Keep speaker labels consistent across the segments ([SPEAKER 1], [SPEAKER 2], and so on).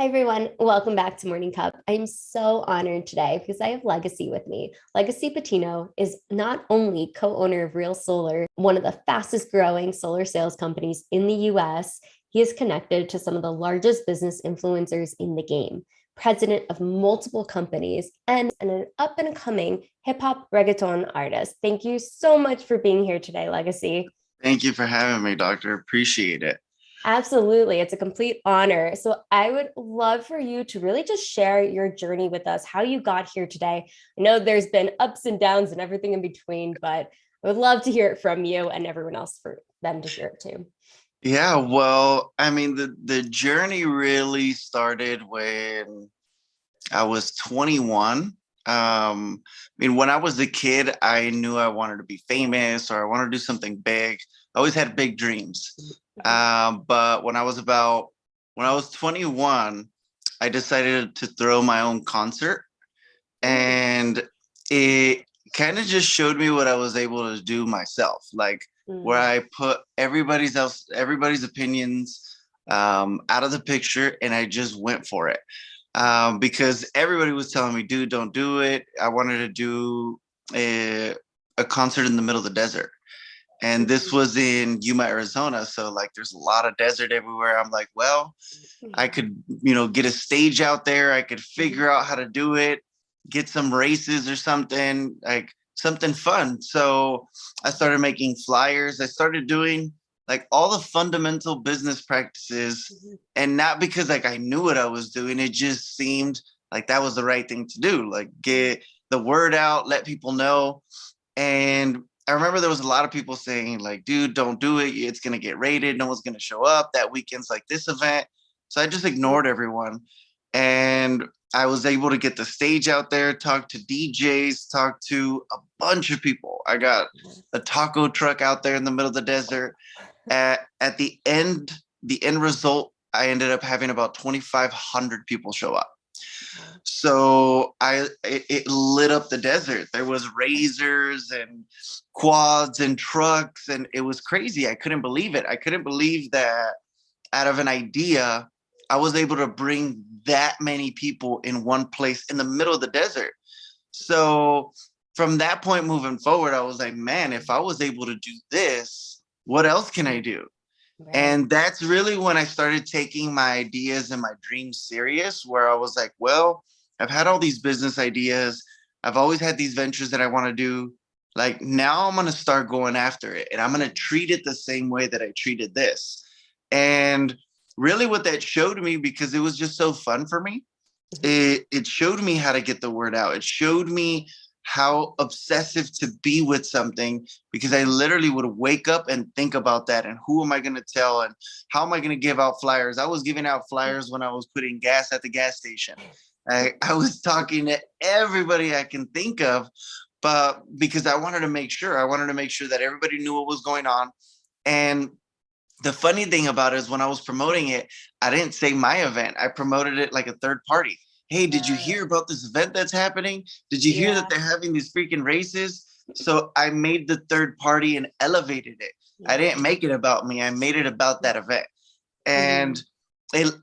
[SPEAKER 1] Hi, everyone. Welcome back to Morning Cup. I'm so honored today because I have Legacy with me. Legacy Patino is not only co owner of Real Solar, one of the fastest growing solar sales companies in the US, he is connected to some of the largest business influencers in the game, president of multiple companies, and an up and coming hip hop reggaeton artist. Thank you so much for being here today, Legacy.
[SPEAKER 2] Thank you for having me, doctor. Appreciate it.
[SPEAKER 1] Absolutely. It's a complete honor. So, I would love for you to really just share your journey with us, how you got here today. I know there's been ups and downs and everything in between, but I would love to hear it from you and everyone else for them to hear it too.
[SPEAKER 2] Yeah, well, I mean, the journey really started when I was 21. When I was a kid, I knew I wanted to be famous or I wanted to do something big. I always had big dreams. But when I was 21, I decided to throw my own concert, and it kind of just showed me what I was able to do myself, like where
[SPEAKER 1] Mm.
[SPEAKER 2] I put everybody's opinions out of the picture, and I just went for it because everybody was telling me, "Dude, don't do it." I wanted to do a concert in the middle of the desert, and this
[SPEAKER 1] Mm.
[SPEAKER 2] was in Yuma, Arizona. So like, there's a lot of desert everywhere. I'm like, well, I could, get a stage out there. I could figure out how to do it, get some races or something, like something fun. So I started making flyers. I started doing like all the fundamental business practices. And not because like I knew what I was doing, it just seemed like that was the right thing to do. Like get the word out, let people know. And I remember there was a lot of people saying, like, dude, don't do it. It's going to get raided. No one's going to show up. That weekend's like this event. So I just ignored everyone. And I was able to get the stage out there, talk to DJs, talk to a bunch of people. I got a taco truck out there in the middle of the desert. At the end result, I ended up having about 2,500 people show up. So it lit up the desert. There was razors and quads and trucks, and it was crazy. I couldn't believe it. I couldn't believe that out of an idea, I was able to bring that many people in one place in the middle of the desert. So from that point moving forward, I was like, man, if I was able to do this, what else can I do?
[SPEAKER 1] Right.
[SPEAKER 2] And that's really when I started taking my ideas and my dreams serious, where I was like, well, I've had all these business ideas. I've always had these ventures that I want to do. Like now I'm going to start going after it, and I'm going to treat it the same way that I treated this. And really what that showed me, because it was just so fun for me, it showed me how to get the word out. It showed me how obsessive to be with something, because I literally would wake up and think about that, and who am I going to tell, and how am I going to give out flyers. I was giving out flyers when I was putting gas at the gas station. I was talking to everybody I can think of, but because I wanted to make sure that everybody knew what was going on. And the funny thing about it is when I was promoting it, I didn't say my event. I promoted it like a third party. Hey, did you hear about this event that's happening? Did you hear that
[SPEAKER 1] Yeah.
[SPEAKER 2] they're having these freaking races? So I made the third party and elevated it. I
[SPEAKER 1] Yeah.
[SPEAKER 2] didn't make it about me. I made it about that event. And
[SPEAKER 1] Mhm.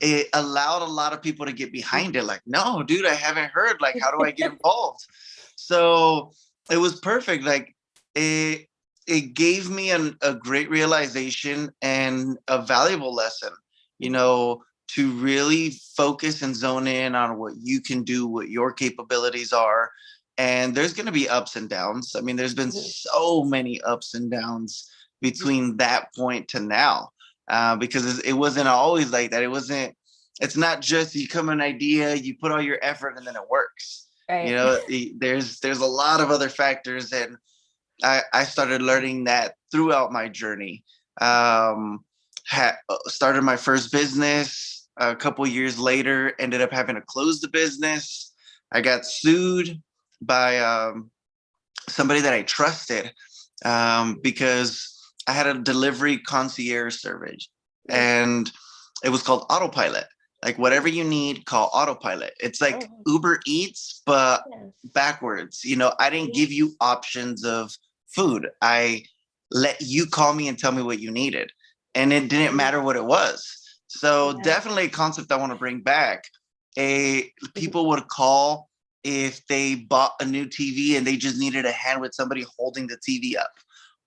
[SPEAKER 2] it allowed a lot of people to get behind it. Like, no, dude, I haven't heard. Like, how do I get involved? So it was perfect. Like it it gave me a great realization and a valuable lesson, you know, to really focus and zone in on what you can do, what your capabilities are. And there's going to be ups and downs. I mean, there's been so many ups and downs between that point to now, because it wasn't always like that. It's not just you come an idea, you put all your effort, and then it works. You
[SPEAKER 1] Right.
[SPEAKER 2] know, there's a lot of other factors, and I started learning that throughout my journey. Started my first business a couple years later, ended up having to close the business. I got sued by somebody that I trusted, because I had a delivery concierge service, and it was called Autopilot. Like whatever you need, call Autopilot. It's like
[SPEAKER 1] Oh,
[SPEAKER 2] Uber Eats, but
[SPEAKER 1] yeah.
[SPEAKER 2] backwards. You know, I didn't give you options of food. I let you call me and tell me what you needed. And it didn't matter what it was. So
[SPEAKER 1] Yeah.
[SPEAKER 2] definitely a concept I want to bring back.
[SPEAKER 1] Mhm.
[SPEAKER 2] People would call if they bought a new TV and they just needed a hand with somebody holding the TV up,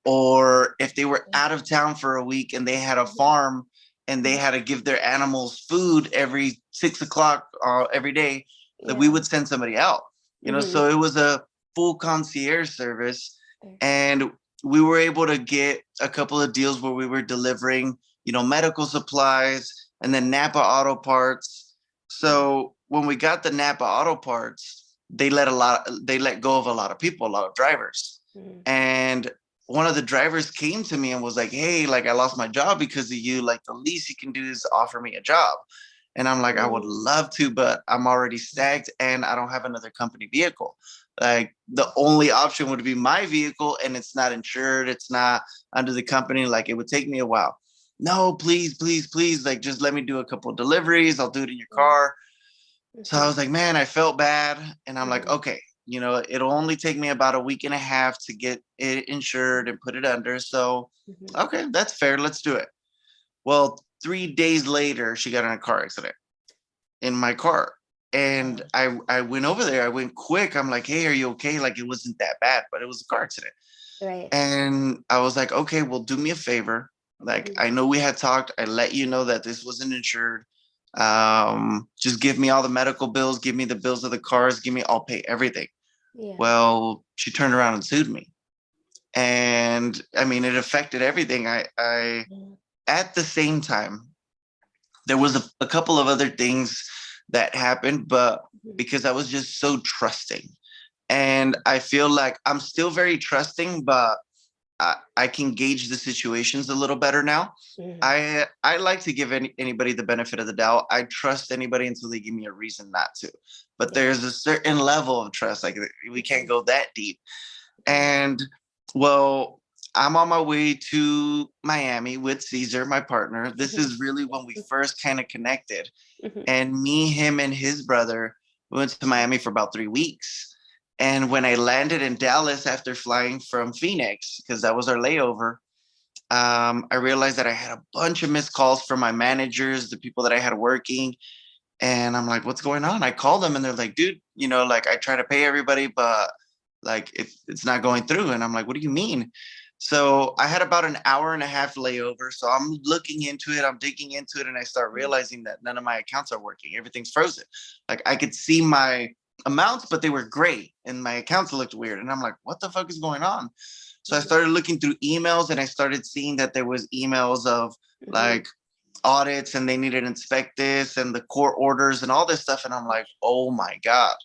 [SPEAKER 2] or if they were out of town for a week and they had a farm and they had to give their animals food every 6 o'clock every day, that we
[SPEAKER 1] Yeah.
[SPEAKER 2] would send somebody out.
[SPEAKER 1] Mhm.
[SPEAKER 2] So it was a full concierge service, and we were able to get a couple of deals where we were delivering, medical supplies and then Napa Auto Parts. So when we got the Napa Auto Parts, they let go of a lot of people, a lot of drivers.
[SPEAKER 1] Mhm.
[SPEAKER 2] And one of the drivers came to me and was like, "Hey, like I lost my job because of you. Like the least you can do is offer me a job." And I'm like, "I would
[SPEAKER 1] Mhm.
[SPEAKER 2] love to, but I'm already stacked and I don't have another company vehicle. Like the only option would be my vehicle and it's not insured, it's not under the company. Like it would take me a while. No, please, please, please, like just let me do a couple of deliveries. I'll do it in your car." So I
[SPEAKER 1] Mhm.
[SPEAKER 2] was like, man, I felt bad. And I'm like,
[SPEAKER 1] Mhm.
[SPEAKER 2] okay, it'll only take me about a week and a half to get it insured and put it under. So,
[SPEAKER 1] Mhm.
[SPEAKER 2] okay, that's fair. Let's do it. Well, 3 days later, she got in a car accident in my car. And
[SPEAKER 1] Wow.
[SPEAKER 2] I went over there. I went quick. I'm like, hey, are you okay? Like, it wasn't that bad, but it was a car accident.
[SPEAKER 1] Right.
[SPEAKER 2] And I was like, okay, well, do me a favor. Like,
[SPEAKER 1] Mhm.
[SPEAKER 2] I know we had talked. I let you know that this wasn't insured. Just give me all the medical bills, give me the bills of the cars, I'll pay everything.
[SPEAKER 1] Yeah.
[SPEAKER 2] Well, she turned around and sued me. And I mean, it affected everything. I
[SPEAKER 1] Mhm.
[SPEAKER 2] At the same time, there was a couple of other things that happened, but because I was just so trusting. And I feel like I'm still very trusting, but I can gauge the situations a little better now.
[SPEAKER 1] Mhm.
[SPEAKER 2] I like to give anybody the benefit of the doubt. I trust anybody until they give me a reason not to. But
[SPEAKER 1] Yeah.
[SPEAKER 2] there's a certain level of trust. Like we can't
[SPEAKER 1] Mhm.
[SPEAKER 2] go that deep.
[SPEAKER 1] Mhm.
[SPEAKER 2] And well, I'm on my way to Miami with Caesar, my partner. This
[SPEAKER 1] Mhm.
[SPEAKER 2] is really when we first kind of connected.
[SPEAKER 1] Mhm.
[SPEAKER 2] And me, him, and his brother went to Miami for about 3 weeks. And when I landed in Dallas after flying from Phoenix, because that was our layover, I realized that I had a bunch of missed calls from my managers, the people that I had working. And I'm like, what's going on? I called them and they're like, dude, like I try to pay everybody, but like it's not going through. And I'm like, what do you mean? So I had about an hour and a half layover. So I'm looking into it, I'm digging into it, and I start realizing that none of my accounts are working. Everything's frozen. Like I could see my amounts, but they were gray and my accounts looked weird. And I'm like, what the fuck is going on? So I
[SPEAKER 1] Mhm.
[SPEAKER 2] started looking through emails and I started seeing that there was emails of
[SPEAKER 1] Mhm.
[SPEAKER 2] like audits and they needed to inspect this and the court orders and all this stuff. And I'm like, oh my God,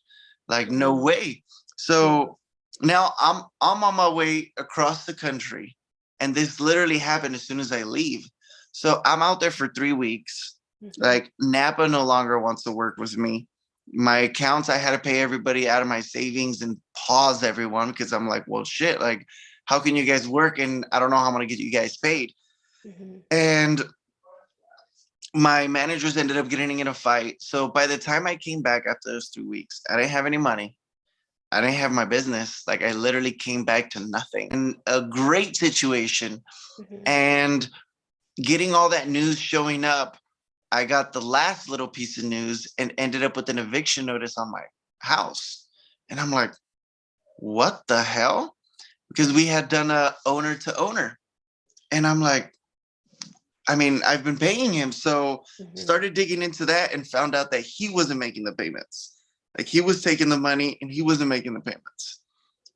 [SPEAKER 2] like no
[SPEAKER 1] Mhm.
[SPEAKER 2] way.
[SPEAKER 1] Yeah.
[SPEAKER 2] So now I'm on my way across the country, and this literally happened as soon as I leave. So I'm out there for 3 weeks.
[SPEAKER 1] Mhm.
[SPEAKER 2] Like Napa no longer wants to work with me. My accounts, I had to pay everybody out of my savings and pause everyone because I'm like, well, shit, like, how can you guys work? And I don't know how I'm going to get you guys paid.
[SPEAKER 1] Mhm.
[SPEAKER 2] And my managers ended up getting in a fight. So by the time I came back after those 2 weeks, I didn't have any money. I didn't have my business. Like I literally came back to nothing. In a great situation.
[SPEAKER 1] Mhm.
[SPEAKER 2] And getting all that news showing up, I got the last little piece of news and ended up with an eviction notice on my house. And I'm like, what the hell? Because we had done a owner to owner. And I'm like, I mean, I've been paying him. So
[SPEAKER 1] Mhm.
[SPEAKER 2] started digging into that and found out that he wasn't making the payments. Like he was taking the money and he wasn't making the payments.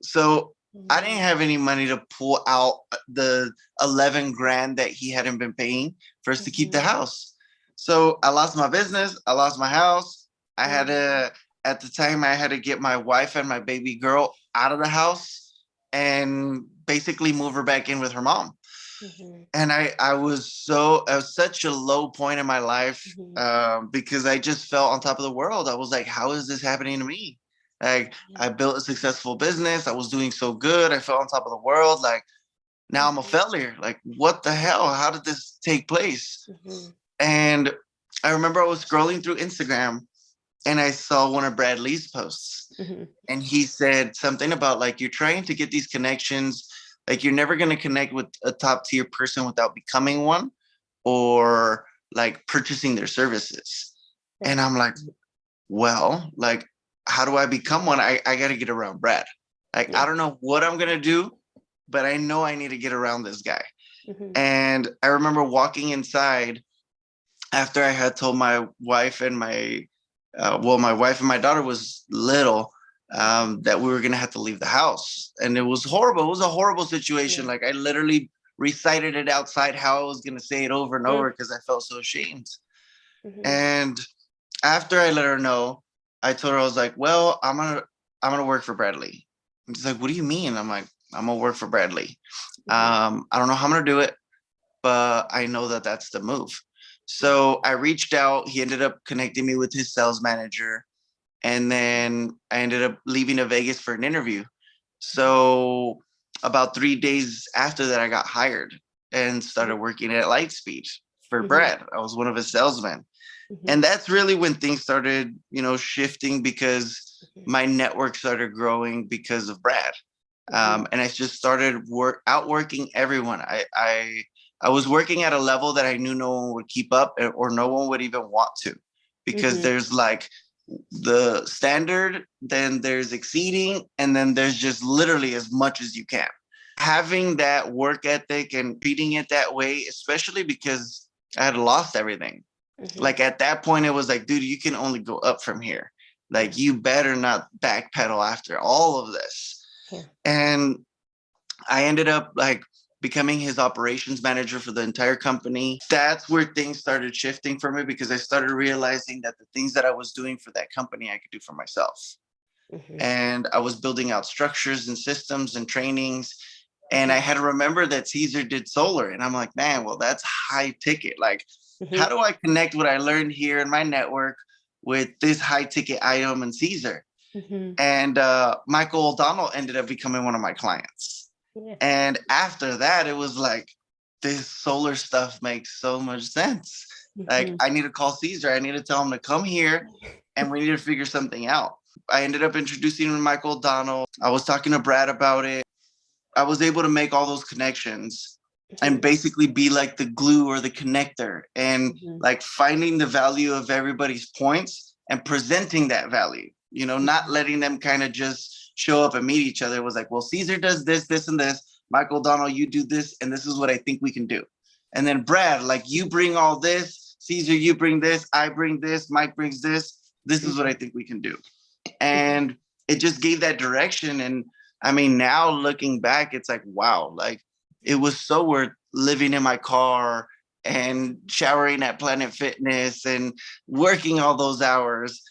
[SPEAKER 2] So I didn't
[SPEAKER 1] Mhm.
[SPEAKER 2] have any money to pull out the 11 grand that he hadn't been paying for us to keep the
[SPEAKER 1] Mhm.
[SPEAKER 2] house. So I lost my business. I lost my house. I had
[SPEAKER 1] Mhm.
[SPEAKER 2] to, at the time, I had to get my wife and my baby girl out of the house and basically move her back in with her mom.
[SPEAKER 1] Mhm.
[SPEAKER 2] And I was so at such a low point in my life,
[SPEAKER 1] Mhm.
[SPEAKER 2] because I just felt on top of the world. I was like, how is this happening to me? Like
[SPEAKER 1] Yeah.
[SPEAKER 2] I built a successful business. I was doing so good. I felt on top of the world. Like now I'm a
[SPEAKER 1] Mhm.
[SPEAKER 2] failure. Like what the hell? How did this take place?
[SPEAKER 1] Mhm.
[SPEAKER 2] And I remember I was scrolling through Instagram and I saw one of Brad Lee's posts,
[SPEAKER 1] Mhm.
[SPEAKER 2] and he said something about like you're trying to get these connections, like you're never going to connect with a top tier person without becoming one, or like purchasing their services. And I'm like, well, like, how do I become one? I got to get around Brad. Like, I don't know what I'm going to do, but I know I need to get around this guy. And I remember walking inside after I had told my wife and my wife and my daughter was little, that we were gonna have to leave the house, and it was horrible. It was a horrible situation. Like I literally recited it outside how I was gonna say it over and over because I felt so ashamed. And after I let her know, I told her, I was like, "Well, I'm gonna work for Bradley." And she's like, "What do you mean?" I'm like, "I'm gonna work for Bradley. I don't know how I'm gonna do it, but I know that that's the move." So I reached out. He ended up connecting me with his sales manager. And then I ended up leaving to Vegas for an interview. So about 3 days after that, I got hired and started working at Lightspeed for Brad. I was one of his salesmen. And that's really when things started, shifting because my network started growing because of Brad. And I just started outworking everyone. I was working at a level that I knew no one would keep up or no one would even want to, because there's like the standard, then there's exceeding, and then there's just literally as much as you can. Having that work ethic and treating it that way, especially because I had lost everything. Like at that point, it was like, dude, you can only go up from here. Like you better not backpedal after all of this. And I ended up like becoming his operations manager for the entire company. That's where things started shifting for me, because I started realizing that the things that I was doing for that company, I could do for myself. And I was building out structures and systems and trainings. And I had to remember that Caesar did solar. And I'm like, man, well, that's high ticket. Like, how do I connect what I learned here in my network with this high ticket item in Caesar? And Michael O'Donnell ended up becoming one of my clients. And after that, it was like, this solar stuff makes so much sense. Like, I need to call Caesar. I need to tell him to come here and we need to figure something out. I ended up introducing him to Michael O'Donnell. I was talking to Brad about it. I was able to make all those connections and basically be like the glue or the connector, and like finding the value of everybody's points and presenting that value, not letting them kind of just show up and meet each other. It was like, well, Caesar does this, this, and this. Michael O'Donnell, you do this, and this is what I think we can do. And then Brad, like, you bring all this. Caesar, you bring this. I bring this. Mike brings this. This is what I think we can do. And it just gave that direction. And I mean, now looking back, it's like, wow, like it was so worth living in my car and showering at Planet Fitness and working all those hours,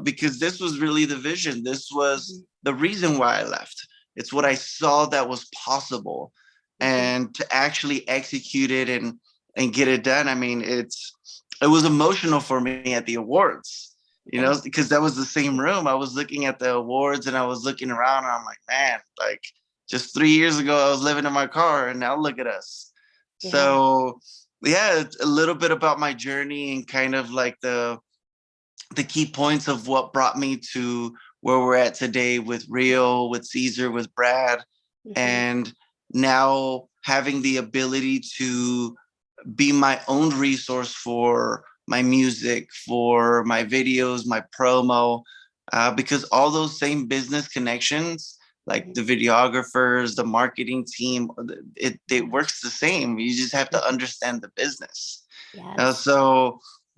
[SPEAKER 2] because this was really the vision. This was the reason why I left. It's what I saw that was possible, and to actually execute it and get it done. I mean, it was emotional for me at the awards, because that was the same room. I was looking at the awards and I was looking around and I'm like, man, like just 3 years ago, I was living in my car and now look at us. Yeah. So yeah, it's a little bit about my journey and kind of like the key points of what brought me to where we're at today with Rio, with Caesar, with Brad, and now having the ability to be my own resource for my music, for my videos, my promo, because all those same business connections, like the videographers, the marketing team, it works the same. You just have to understand the business. Yes.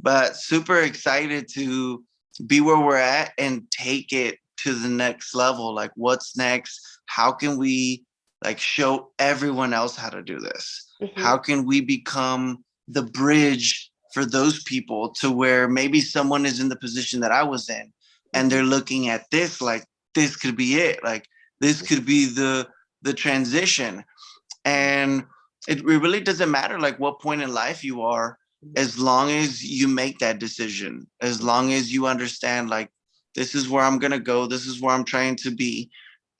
[SPEAKER 2] But super excited to be where we're at and take it to the next level. Like, what's next? How can we like show everyone else how to do this? How can we become the bridge for those people to where maybe someone is in the position that I was in and they're looking at this like, this could be it. Like, this could be the transition. And it really doesn't matter like what point in life you are, as long as you make that decision, as long as you understand like, this is where I'm going to go, this is where I'm trying to be,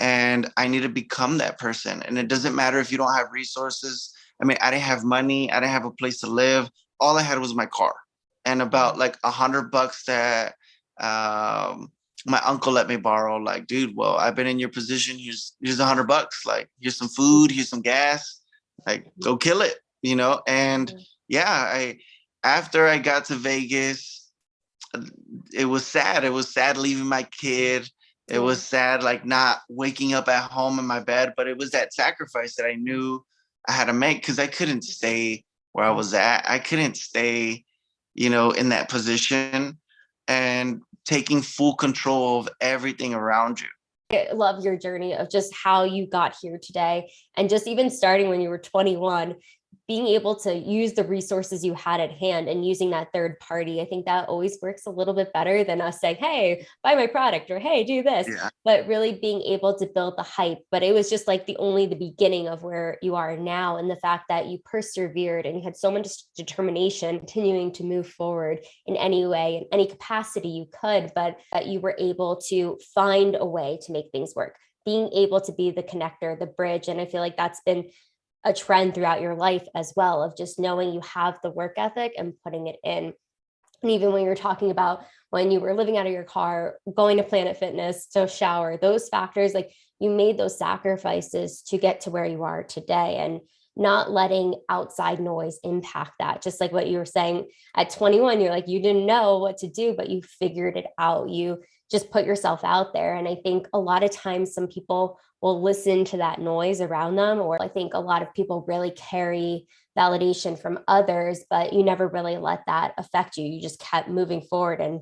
[SPEAKER 2] and I need to become that person. And it doesn't matter if you don't have resources. I mean, I didn't have money, I didn't have a place to live. All I had was my car and about like $100 that my uncle let me borrow. Like, dude, well, I've been in your position. Here's $100. Like, here's some food, here's some gas. Like, go kill it, And yeah, after I got to Vegas, it was sad. It was sad leaving my kid. It
[SPEAKER 1] Yeah.
[SPEAKER 2] was sad, like not waking up at home in my bed, but it was that sacrifice that I knew I had to make because I couldn't stay where I was at. I couldn't stay, in that position and taking full control of everything around you.
[SPEAKER 1] I love your journey of just how you got here today. And just even starting when you were 21, being able to use the resources you had at hand and using that third party. I think that always works a little bit better than us saying, hey, buy my product or hey, do this.
[SPEAKER 2] Yeah.
[SPEAKER 1] But really being able to build the hype. But it was just like the beginning of where you are now. And the fact that you persevered and you had so much determination, continuing to move forward in any way, in any capacity you could, but that you were able to find a way to make things work, being able to be the connector, the bridge. And I feel like that's been a trend throughout your life as well, of just knowing you have the work ethic and putting it in. And even when you're talking about when you were living out of your car, going to Planet Fitness to shower, those factors, like you made those sacrifices to get to where you are today, and not letting outside noise impact that. Just like what you were saying at 21, you're like, you didn't know what to do, but you figured it out. You just put yourself out there. And I think a lot of times some people will listen to that noise around them, or I think a lot of people really carry validation from others, but you never really let that affect you. You just kept moving forward and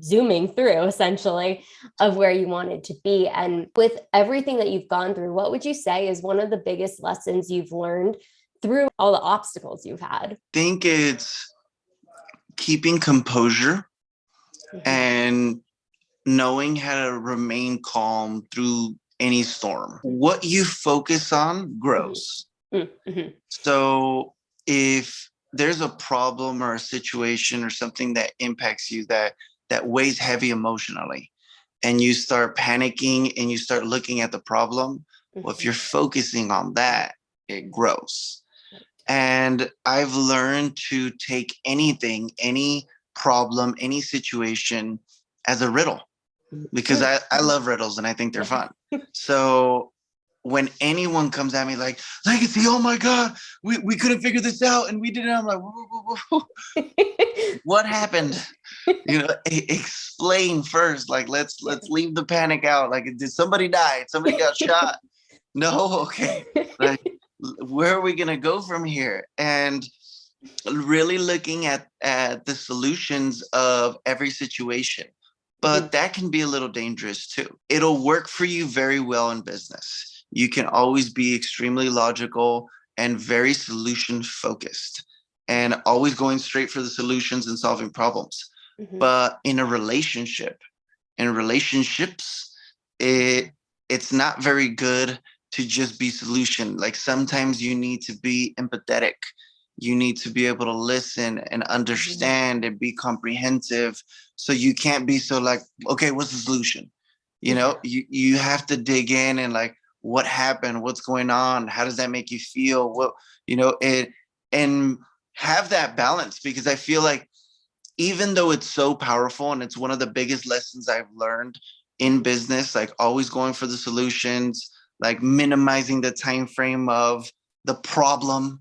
[SPEAKER 1] zooming through essentially of where you wanted to be. And with everything that you've gone through, what would you say is one of the biggest lessons you've learned through all the obstacles you've had?
[SPEAKER 2] I think it's keeping composure and knowing how to remain calm through any storm. What you focus on grows.
[SPEAKER 1] Mm-hmm.
[SPEAKER 2] So if there's a problem or a situation or something that impacts you that weighs heavy emotionally, and you start panicking and you start looking at the problem, well, if you're focusing on that, it grows. And I've learned to take anything, any problem, any situation as a riddle, because I love riddles and I think they're fun. So when anyone comes at me like, Legacy, oh my God, we couldn't figure this out and we did it, I'm like, whoa, whoa, whoa. What happened? Explain first. Like, let's leave the panic out. Like, did somebody die? Somebody got shot? No, okay. Like, where are we gonna go from here? And really looking at the solutions of every situation. But that can be a little dangerous too. It'll work for you very well in business. You can always be extremely logical and very solution focused and always going straight for the solutions and solving problems. But in relationships, it's not very good to just be solution. Like sometimes you need to be empathetic. You need to be able to listen and understand and be comprehensive. So you can't be so like, okay, what's the solution? You have to dig in and like, what happened? What's going on? How does that make you feel? And have that balance, because I feel like even though it's so powerful and it's one of the biggest lessons I've learned in business, like always going for the solutions, like minimizing the time frame of the problem.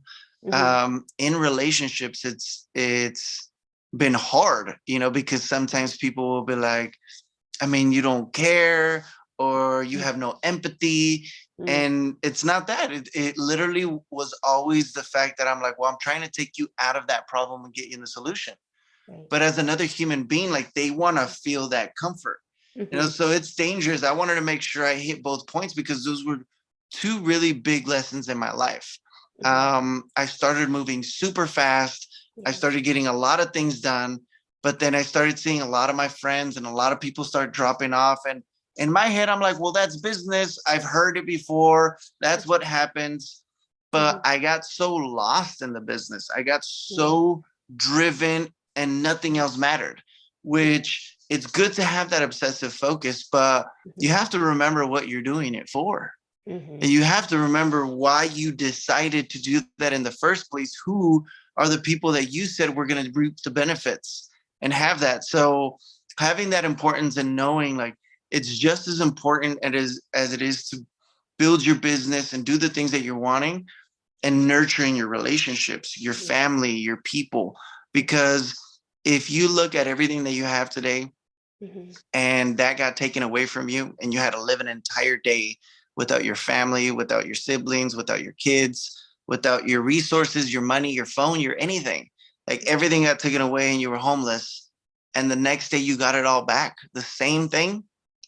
[SPEAKER 2] In relationships, it's been hard, because sometimes people will be like, I mean, you don't care or you have no empathy. And it's not that. It literally was always the fact that I'm like, well, I'm trying to take you out of that problem and get you in the solution. Right. But as another human being, like they want to feel that comfort. So it's dangerous. I wanted to make sure I hit both points because those were two really big lessons in my life. I started moving super fast. I started getting a lot of things done, but then I started seeing a lot of my friends and a lot of people start dropping off. And in my head, I'm like, well, that's business. I've heard it before. That's what happens. But I got so lost in the business. I got so driven and nothing else mattered, which it's good to have that obsessive focus, but you have to remember what you're doing it for. And you have to remember why you decided to do that in the first place. Who are the people that you said were going to reap the benefits and have that? So having that importance and knowing like it's just as important as it is to build your business and do the things that you're wanting, and nurturing your relationships, your family, your people. because if you look at everything that you have today
[SPEAKER 1] Mhm.
[SPEAKER 2] and that got taken away from you and you had to live an entire day without your family, without your siblings, without your kids, without your resources, your money, your phone, your anything, like everything got taken away and you were homeless, and the next day you got it all back, the same thing,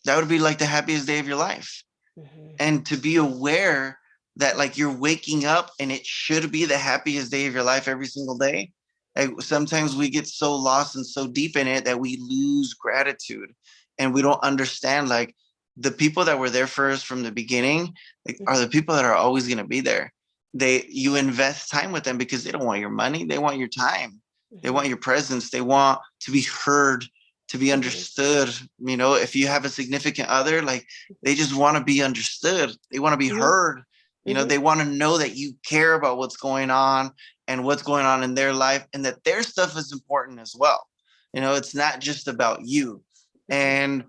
[SPEAKER 2] that would be like the happiest day of your life.
[SPEAKER 1] Mhm.
[SPEAKER 2] And to be aware that like you're waking up and it should be the happiest day of your life every single day. Like sometimes we get so lost and so deep in it that we lose gratitude, and we don't understand like the people that were there for us from the beginning, like, are the
[SPEAKER 1] Mhm.
[SPEAKER 2] people that are always going to be there. You invest time with them because they don't want your money, they want your time, they want
[SPEAKER 1] Mhm.
[SPEAKER 2] your presence, they want to be heard, to be
[SPEAKER 1] Mhm.
[SPEAKER 2] understood. If you have a significant other, like they just want to be understood. They want to be
[SPEAKER 1] Mhm.
[SPEAKER 2] heard.
[SPEAKER 1] Mhm.
[SPEAKER 2] They want to know that you care about what's going on and what's going on in their life, and that their stuff is important as well. It's not just about you.
[SPEAKER 1] Mhm.
[SPEAKER 2] And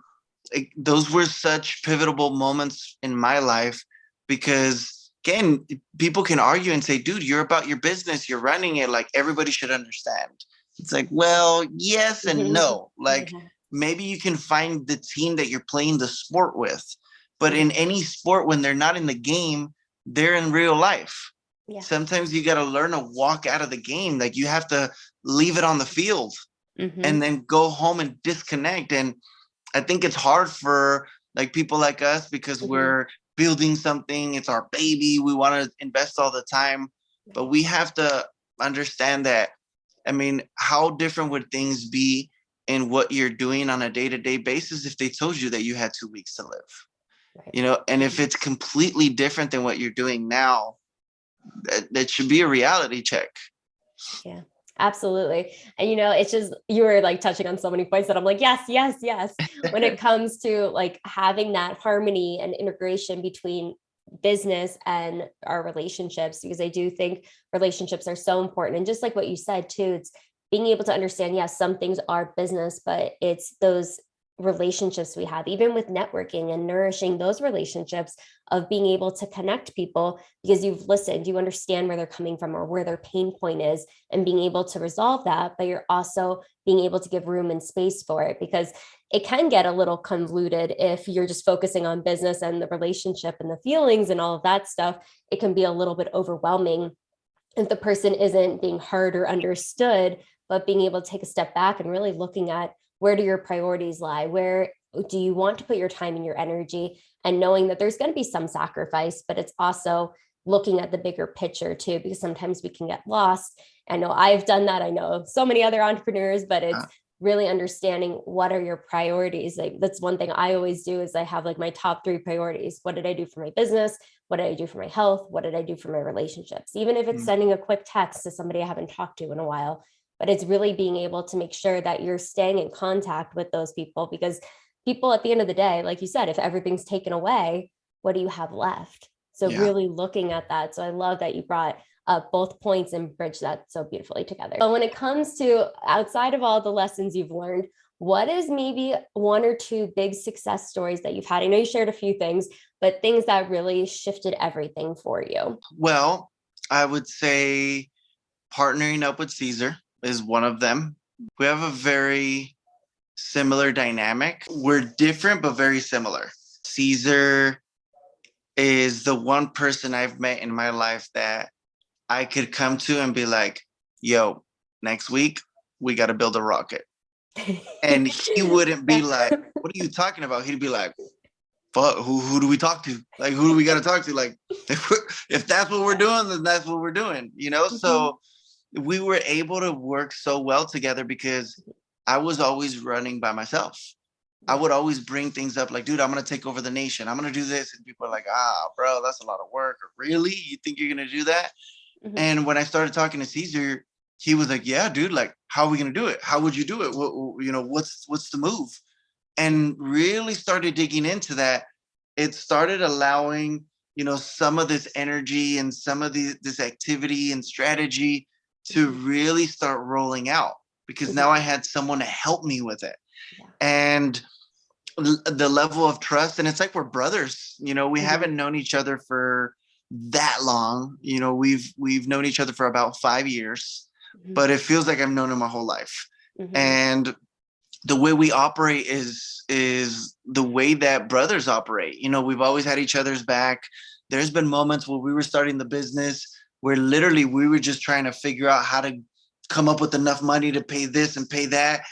[SPEAKER 2] those were such pivotal moments in my life because, again, people can argue and say, dude, you're about your business, you're running it, like everybody should understand. It's like, well, yes and
[SPEAKER 1] Mhm.
[SPEAKER 2] no. Like
[SPEAKER 1] Yeah.
[SPEAKER 2] maybe you can find the team that you're playing the sport with, but in
[SPEAKER 1] Mhm.
[SPEAKER 2] any sport, when they're not in the game, they're in real life.
[SPEAKER 1] Yeah.
[SPEAKER 2] Sometimes you got to learn to walk out of the game. Like you have to leave it on the field and
[SPEAKER 1] Mhm.
[SPEAKER 2] then go home and disconnect. And I think it's hard for like people like us because
[SPEAKER 1] Mhm.
[SPEAKER 2] we're building something, it's our baby, we want to invest all the time, but
[SPEAKER 1] Right.
[SPEAKER 2] we have to understand that. I mean, how different would things be in what you're doing on a day-to-day basis if they told you that you had 2 weeks to live?
[SPEAKER 1] Right.
[SPEAKER 2] And if
[SPEAKER 1] Mhm.
[SPEAKER 2] it's completely different than what you're doing now, that should be a reality check.
[SPEAKER 1] Yeah, absolutely. And it's just you were like touching on so many points that I'm like, yes, yes, yes. When it comes to like having that harmony and integration between business and our relationships, because I do think relationships are so important. And just like what you said too, it's being able to understand, yes, some things are business, but it's those relationships we have, even with networking and nourishing those relationships of being able to connect people because you've listened, you understand where they're coming from or where their pain point is, and being able to resolve that, but you're also being able to give room and space for it because it can get a little convoluted if you're just focusing on business and the relationship and the feelings and all of that stuff. It can be a little bit overwhelming if the person isn't being heard or understood, but being able to take a step back and really looking at where do your priorities lie? Where do you want to put your time and your energy? And knowing that there's going to be some sacrifice, but it's also looking at the bigger picture too, because sometimes we can get lost. I know I've done that. I know so many other entrepreneurs, but it's
[SPEAKER 2] Uh,
[SPEAKER 1] really understanding what are your priorities. Like that's one thing I always do is I have like my top 3 priorities. What did I do for my business? What did I do for my health? What did I do for my relationships? Even if it's
[SPEAKER 2] mm,
[SPEAKER 1] sending a quick text to somebody I haven't talked to in a while, but it's really being able to make sure that you're staying in contact with those people because people at the end of the day, like you said, if everything's taken away, what do you have left? So
[SPEAKER 2] yeah.
[SPEAKER 1] really looking at that. So I love that you brought up both points and bridge that so beautifully together. So when it comes to outside of all the lessons you've learned, what is maybe 1 or 2 big success stories that you've had? I know you shared a few things, but things that really shifted everything for you.
[SPEAKER 2] Well, I would say partnering up with Caesar is one of them. We have a very similar dynamic. We're different, but very similar. Caesar is the one person I've met in my life that I could come to and be like, yo, next week, we got to build a rocket. And he wouldn't be like, what are you talking about? He'd be like, fuck, who do we talk to? Like, who do we got to talk to? Like, if that's what we're doing, then that's what we're doing,
[SPEAKER 1] Mhm.
[SPEAKER 2] So we were able to work so well together because I was always running by myself. I
[SPEAKER 1] Yeah.
[SPEAKER 2] would always bring things up like, dude, I'm gonna take over the nation. I'm gonna do this. And people are like, bro, that's a lot of work. Really? You think you're gonna do that?
[SPEAKER 1] Mhm.
[SPEAKER 2] And when I started talking to Caesar, he was like, yeah, dude, like, how are we gonna do it? How would you do it? What's the move? And really started digging into that. It started allowing, some of this energy and some of this activity and strategy to
[SPEAKER 1] Mhm.
[SPEAKER 2] really start rolling out because now I
[SPEAKER 1] Mhm.
[SPEAKER 2] had someone to help me with it.
[SPEAKER 1] Yeah.
[SPEAKER 2] And the level of trust, and it's like we're brothers. We
[SPEAKER 1] Mhm.
[SPEAKER 2] haven't known each other for that long. We've known each other for about 5 years,
[SPEAKER 1] Mhm.
[SPEAKER 2] but it feels like I've known him my whole life.
[SPEAKER 1] Mhm.
[SPEAKER 2] And the way we operate is the way that brothers operate. You know, we've always had each other's back. There's been moments where we were starting the business where literally we were just trying to figure out how to come up with enough money to pay this and pay that.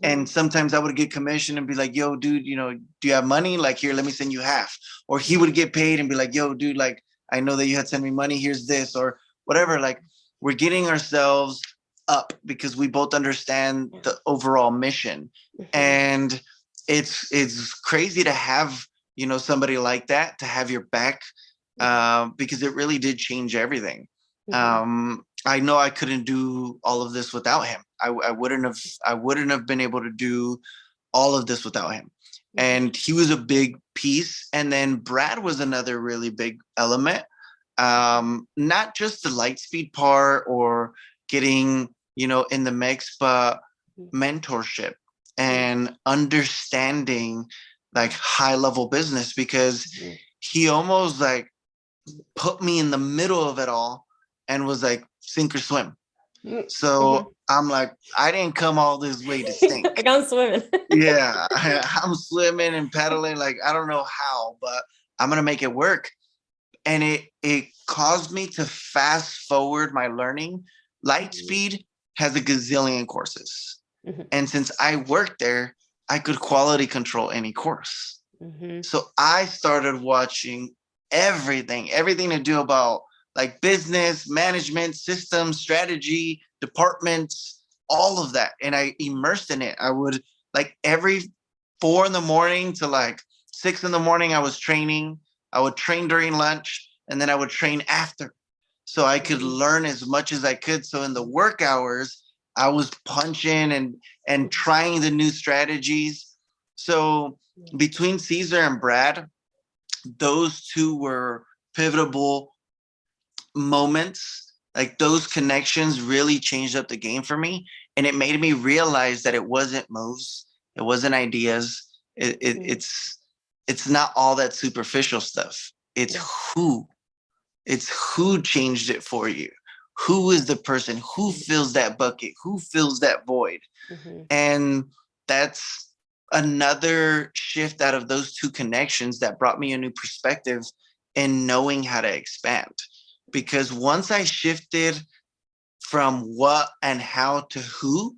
[SPEAKER 2] And
[SPEAKER 1] Mhm.
[SPEAKER 2] sometimes I would get commission and be like, yo, dude, you know, do you have money? Like, here, let me send you half. Or he would
[SPEAKER 1] Mhm.
[SPEAKER 2] get paid and be like, yo, dude, like, I know that you had sent me money. Here's this or whatever. Like, we're getting ourselves up because we both understand
[SPEAKER 1] Yeah.
[SPEAKER 2] the overall mission.
[SPEAKER 1] Mhm.
[SPEAKER 2] And it's crazy to have, you know, somebody like that to have your back,
[SPEAKER 1] Mhm.
[SPEAKER 2] because it really did change everything.
[SPEAKER 1] Mhm.
[SPEAKER 2] I know I couldn't do all of this without him. I wouldn't have been able to do all of this without him.
[SPEAKER 1] Mhm.
[SPEAKER 2] And he was a big piece. And then Brad was another really big element. Not just the light speed part or getting, you know, in the mix, but mentorship
[SPEAKER 1] Mhm.
[SPEAKER 2] and understanding like high level business, because
[SPEAKER 1] Mhm.
[SPEAKER 2] he almost like put me in the middle of it all and was like, sink or swim.
[SPEAKER 1] Mhm.
[SPEAKER 2] So
[SPEAKER 1] Mhm.
[SPEAKER 2] I'm like, I didn't come all this way to sink.
[SPEAKER 1] Like I'm swimming.
[SPEAKER 2] Yeah, I'm swimming and pedaling like I don't know how, but I'm gonna make it work. And it caused me to fast forward my learning.
[SPEAKER 1] Mhm.
[SPEAKER 2] Lightspeed has a gazillion courses.
[SPEAKER 1] Mhm.
[SPEAKER 2] And since I worked there, I could quality control any course.
[SPEAKER 1] Mhm.
[SPEAKER 2] So I started watching everything to do about like business, management, systems, strategy, departments, all of that. And I immersed in it. I would like every 4 in the morning to like 6 in the morning, I was training. I would train during lunch and then I would train after. So I could
[SPEAKER 1] Mhm.
[SPEAKER 2] learn as much as I could. So in the work hours, I was punching and trying the new strategies. So between Caesar and Brad, those two were pivotal moments. Like those connections really changed up the game for me. And it made me realize that it wasn't moves, it wasn't ideas. It, it,
[SPEAKER 1] Mhm.
[SPEAKER 2] it's it's not all that superficial stuff. It's
[SPEAKER 1] Yeah.
[SPEAKER 2] who. It's who changed it for you. Who is the person? Who fills that bucket? Who fills that void?
[SPEAKER 1] Mhm.
[SPEAKER 2] And that's another shift out of those two connections that brought me a new perspective in knowing how to expand. Because once I shifted from what and how to who,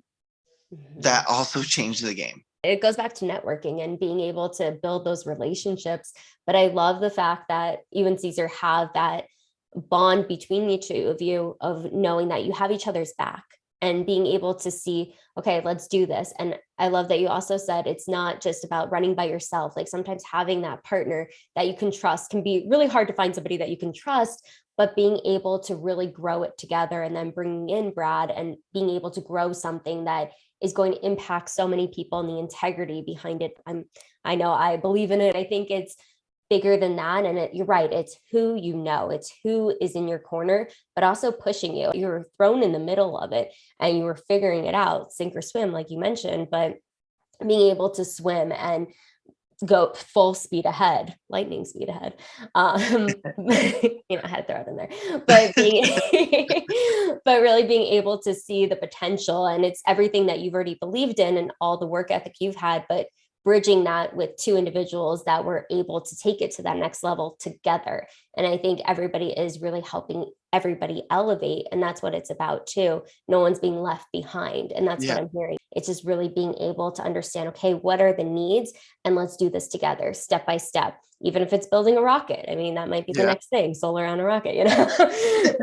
[SPEAKER 1] Mhm.
[SPEAKER 2] that also changed the game.
[SPEAKER 1] It goes back to networking and being able to build those relationships. But I love the fact that you and Caesar have that bond between the two of you of knowing that you have each other's back and being able to see, okay, let's do this. And I love that you also said it's not just about running by yourself. Like sometimes having that partner that you can trust can be really hard to find somebody that you can trust, but being able to really grow it together and then bringing in Brad and being able to grow something that is going to impact so many people and the integrity behind it. I know I believe in it. I think it's bigger than that. And you're right. It's who you know, it's who is in your corner, but also pushing you. You're thrown in the middle of it and you were figuring it out, sink or swim, like you mentioned, but being able to swim and go full speed ahead, lightning speed ahead. I had to throw it in there, but but really being able to see the potential, and it's everything that you've already believed in and all the work ethic you've had, but bridging that with two individuals that were able to take it to that next level together. And I think everybody is really helping everybody elevate, and that's what it's about too. No one's being left behind, and that's what
[SPEAKER 2] Yeah.
[SPEAKER 1] I'm hearing. It's just really being able to understand, okay, what are the needs, and let's do this together step by step, even if it's building a rocket. I mean, that might be the
[SPEAKER 2] Yeah.
[SPEAKER 1] next thing, solar on a rocket,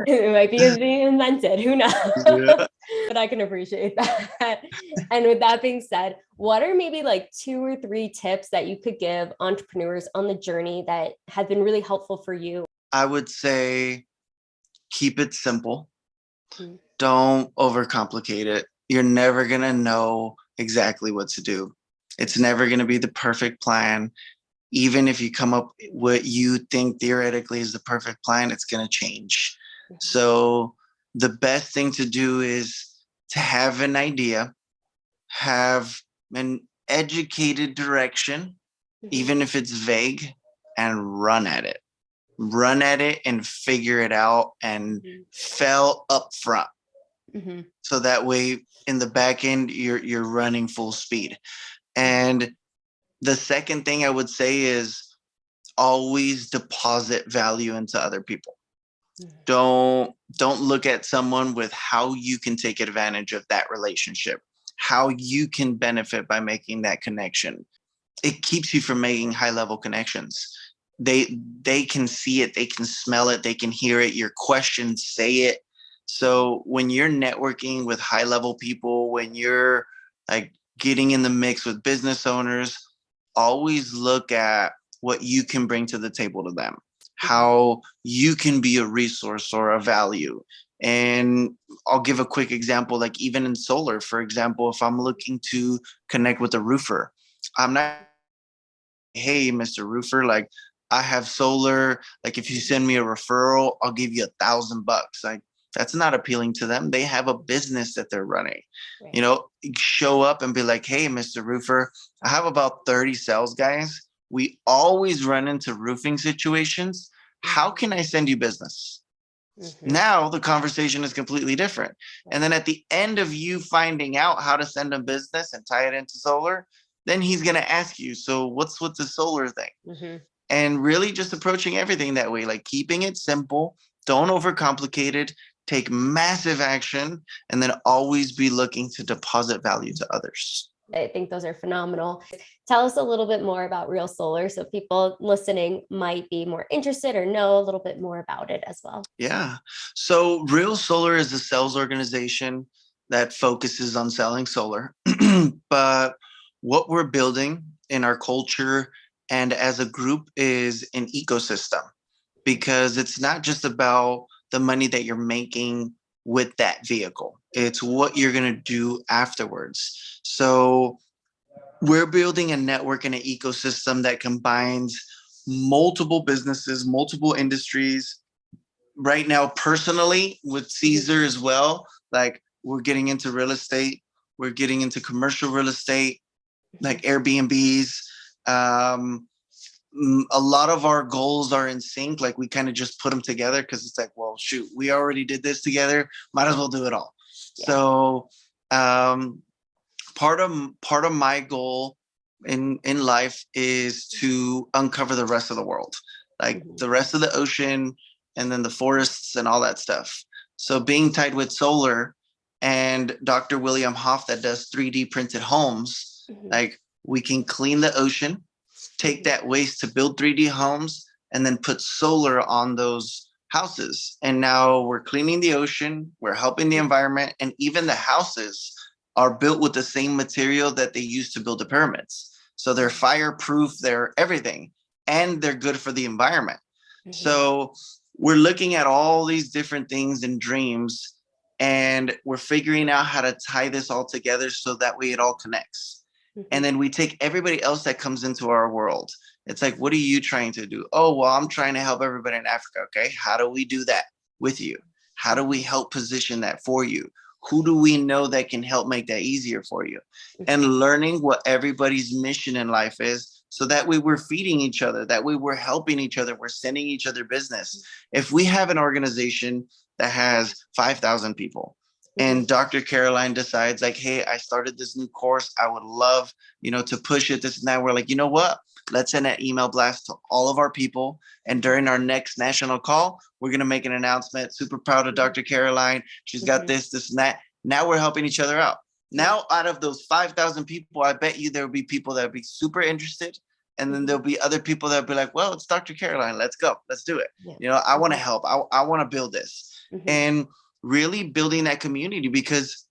[SPEAKER 1] it might be being invented, who knows.
[SPEAKER 2] Yeah.
[SPEAKER 1] But I can appreciate that. And with that being said, what are maybe like 2 or 3 tips that you could give entrepreneurs on the journey that have been really helpful for you?
[SPEAKER 2] I would say keep it simple.
[SPEAKER 1] Mm.
[SPEAKER 2] Don't overcomplicate it. You're never going to know exactly what to do. It's never going to be the perfect plan. Even if you come up what you think theoretically is the perfect plan, it's going to change.
[SPEAKER 1] Mhm.
[SPEAKER 2] So the best thing to do is to have an idea, have an educated direction,
[SPEAKER 1] Mhm.
[SPEAKER 2] even if it's vague, and run at it. Run at it and figure it out and
[SPEAKER 1] Mhm.
[SPEAKER 2] fail up front.
[SPEAKER 1] Mhm.
[SPEAKER 2] So that way in the back end, you're running full speed. And the second thing I would say is always deposit value into other people.
[SPEAKER 1] Mhm.
[SPEAKER 2] Don't look at someone with how you can take advantage of that relationship, how you can benefit by making that connection. It keeps you from making high level connections. They can see it, they can smell it, they can hear it, your questions say it. So when you're networking with high level people, when you're like getting in the mix with business owners, always look at what you can bring to the table to them, how you can be a resource or a value. And I'll give a quick example, like even in solar, for example, if I'm looking to connect with a roofer, I'm not, hey, Mr. Roofer, like I have solar. Like if you send me a referral, I'll give you $1,000. Like that's not appealing to them. They have a business that they're running.
[SPEAKER 1] Right.
[SPEAKER 2] You know, show up and be like, hey, Mr. Roofer, I have about 30 sales guys. We always run into roofing situations. How can I send you business?
[SPEAKER 1] Mhm.
[SPEAKER 2] Now the conversation is completely different. And then at the end of you finding out how to send a business and tie it into solar, then he's going to ask you, so what's with the solar thing?
[SPEAKER 1] Mhm.
[SPEAKER 2] And really just approaching everything that way, like keeping it simple, don't overcomplicate it, take massive action, and then always be looking to deposit value to others.
[SPEAKER 1] I think those are phenomenal. Tell us a little bit more about Real Solar so people listening might be more interested or know a little bit more about it as well.
[SPEAKER 2] Yeah. So Real Solar is a sales organization that focuses on selling solar. But what we're building in our culture and as a group is an ecosystem, because it's not just about the money that you're making with that vehicle, it's what you're going to do afterwards. So we're building a network and an ecosystem that combines multiple businesses, multiple industries. Right now, personally with
[SPEAKER 1] Mhm.
[SPEAKER 2] Caesar as well, like we're getting into real estate, we're getting into commercial real estate, like Airbnbs. um a lot of our goals are in sync, like we kind of just put them together because it's like, well, shoot, we already did this together, might as well do it all.
[SPEAKER 1] Yeah.
[SPEAKER 2] So um part of my goal in life is to uncover the rest of the world, like
[SPEAKER 1] Mhm.
[SPEAKER 2] the rest of the ocean and then the forests and all that stuff. So being tied with solar and Dr. William Hoff that does 3D printed homes,
[SPEAKER 1] Mhm.
[SPEAKER 2] like we can clean the ocean, take
[SPEAKER 1] Mhm.
[SPEAKER 2] that waste to build 3D homes, and then put solar on those houses. And now we're cleaning the ocean, we're helping the environment, and even the houses are built with the same material that they used to build the pyramids. So they're fireproof, they're everything, and they're good for the environment.
[SPEAKER 1] Mhm.
[SPEAKER 2] So we're looking at all these different things and dreams, and we're figuring out how to tie this all together so that way it all connects. And
[SPEAKER 1] Mhm.
[SPEAKER 2] then we take everybody else that comes into our world. It's like, what are you trying to do? Oh, well, I'm trying to help everybody in Africa. Okay. How do we do that with you? How do we help position that for you? Who do we know that can help make that easier for you? And
[SPEAKER 1] Mhm.
[SPEAKER 2] learning what everybody's mission in life is. So that way we're feeding each other, that way we're helping each other, we're sending each other business. If we have an organization that has 5,000 people,
[SPEAKER 1] Mhm.
[SPEAKER 2] and Dr. Caroline decides like, hey, I started this new course, I would love, to push it, this and that. We're like, you know what, let's send an email blast to all of our people, and during our next national call, we're going to make an announcement. Super proud of Dr. Caroline, she's got
[SPEAKER 1] Mhm.
[SPEAKER 2] this and that. Now we're helping each other out.
[SPEAKER 1] Yeah.
[SPEAKER 2] Now out of those 5,000 people, I bet you there will be people that will be super interested, and then
[SPEAKER 1] Mhm.
[SPEAKER 2] there'll be other people that'll be like, well, it's Dr. Caroline, let's go, let's do it.
[SPEAKER 1] Yeah.
[SPEAKER 2] I want to
[SPEAKER 1] Mhm.
[SPEAKER 2] help, I want to build this.
[SPEAKER 1] Mhm.
[SPEAKER 2] And really building that community, because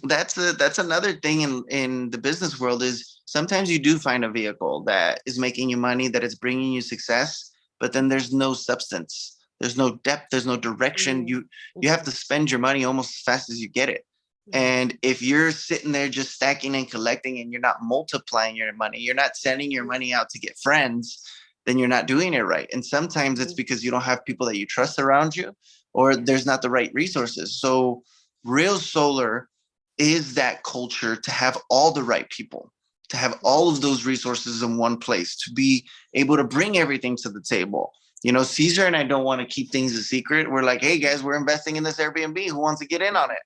[SPEAKER 1] Yeah.
[SPEAKER 2] that's another thing in the business world is sometimes you do find a vehicle that is making you money, that is bringing you success, but then there's no substance, there's no depth, there's no direction.
[SPEAKER 1] Mhm.
[SPEAKER 2] You have
[SPEAKER 1] Mhm.
[SPEAKER 2] to spend your money almost as fast as you get it.
[SPEAKER 1] Yeah.
[SPEAKER 2] And if you're sitting there just stacking and collecting and you're not multiplying your money, you're not sending your money out to get friends, then you're not doing it right. And sometimes it's
[SPEAKER 1] Mhm.
[SPEAKER 2] because you don't have people that you trust around you, or
[SPEAKER 1] Yeah.
[SPEAKER 2] there's not the right resources. So Real Solar is that culture to have all the right people, to have all of those resources in one place, to be able to bring everything to the table. Caesar and I don't want to keep things a secret. We're like, hey guys, we're investing in this Airbnb. Who wants to get in on it?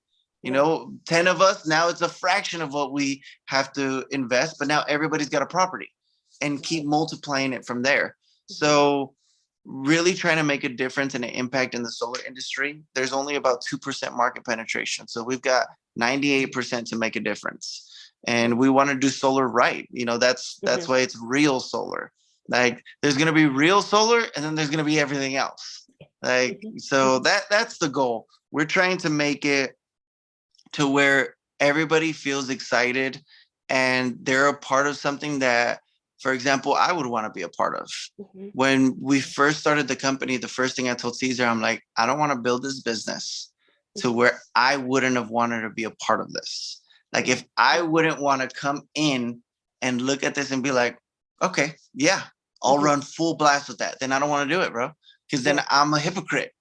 [SPEAKER 2] You know, 10 of us, now it's a fraction of what we have to invest, but now everybody's got a property and keep multiplying it from there. So really trying to make a difference and an impact in the solar industry. There's only about 2% market penetration. So we've got 98% to make a difference. And we want to do solar right. You know, that's why it's real solar. Like there's going to be real solar and then there's going to be everything else. Like, so that's the goal. We're trying to make it to where everybody feels excited and they're a part of something that, for example, I would want to be a part of. When we first started the company, the first thing I told Cesar, I'm like, I don't want to build this business to where I wouldn't have wanted to be a part of this. Like if I wouldn't want to come in and look at this and be like, okay, yeah, I'll run full blast with that. Then I don't want to do it, bro. Because then I'm a hypocrite.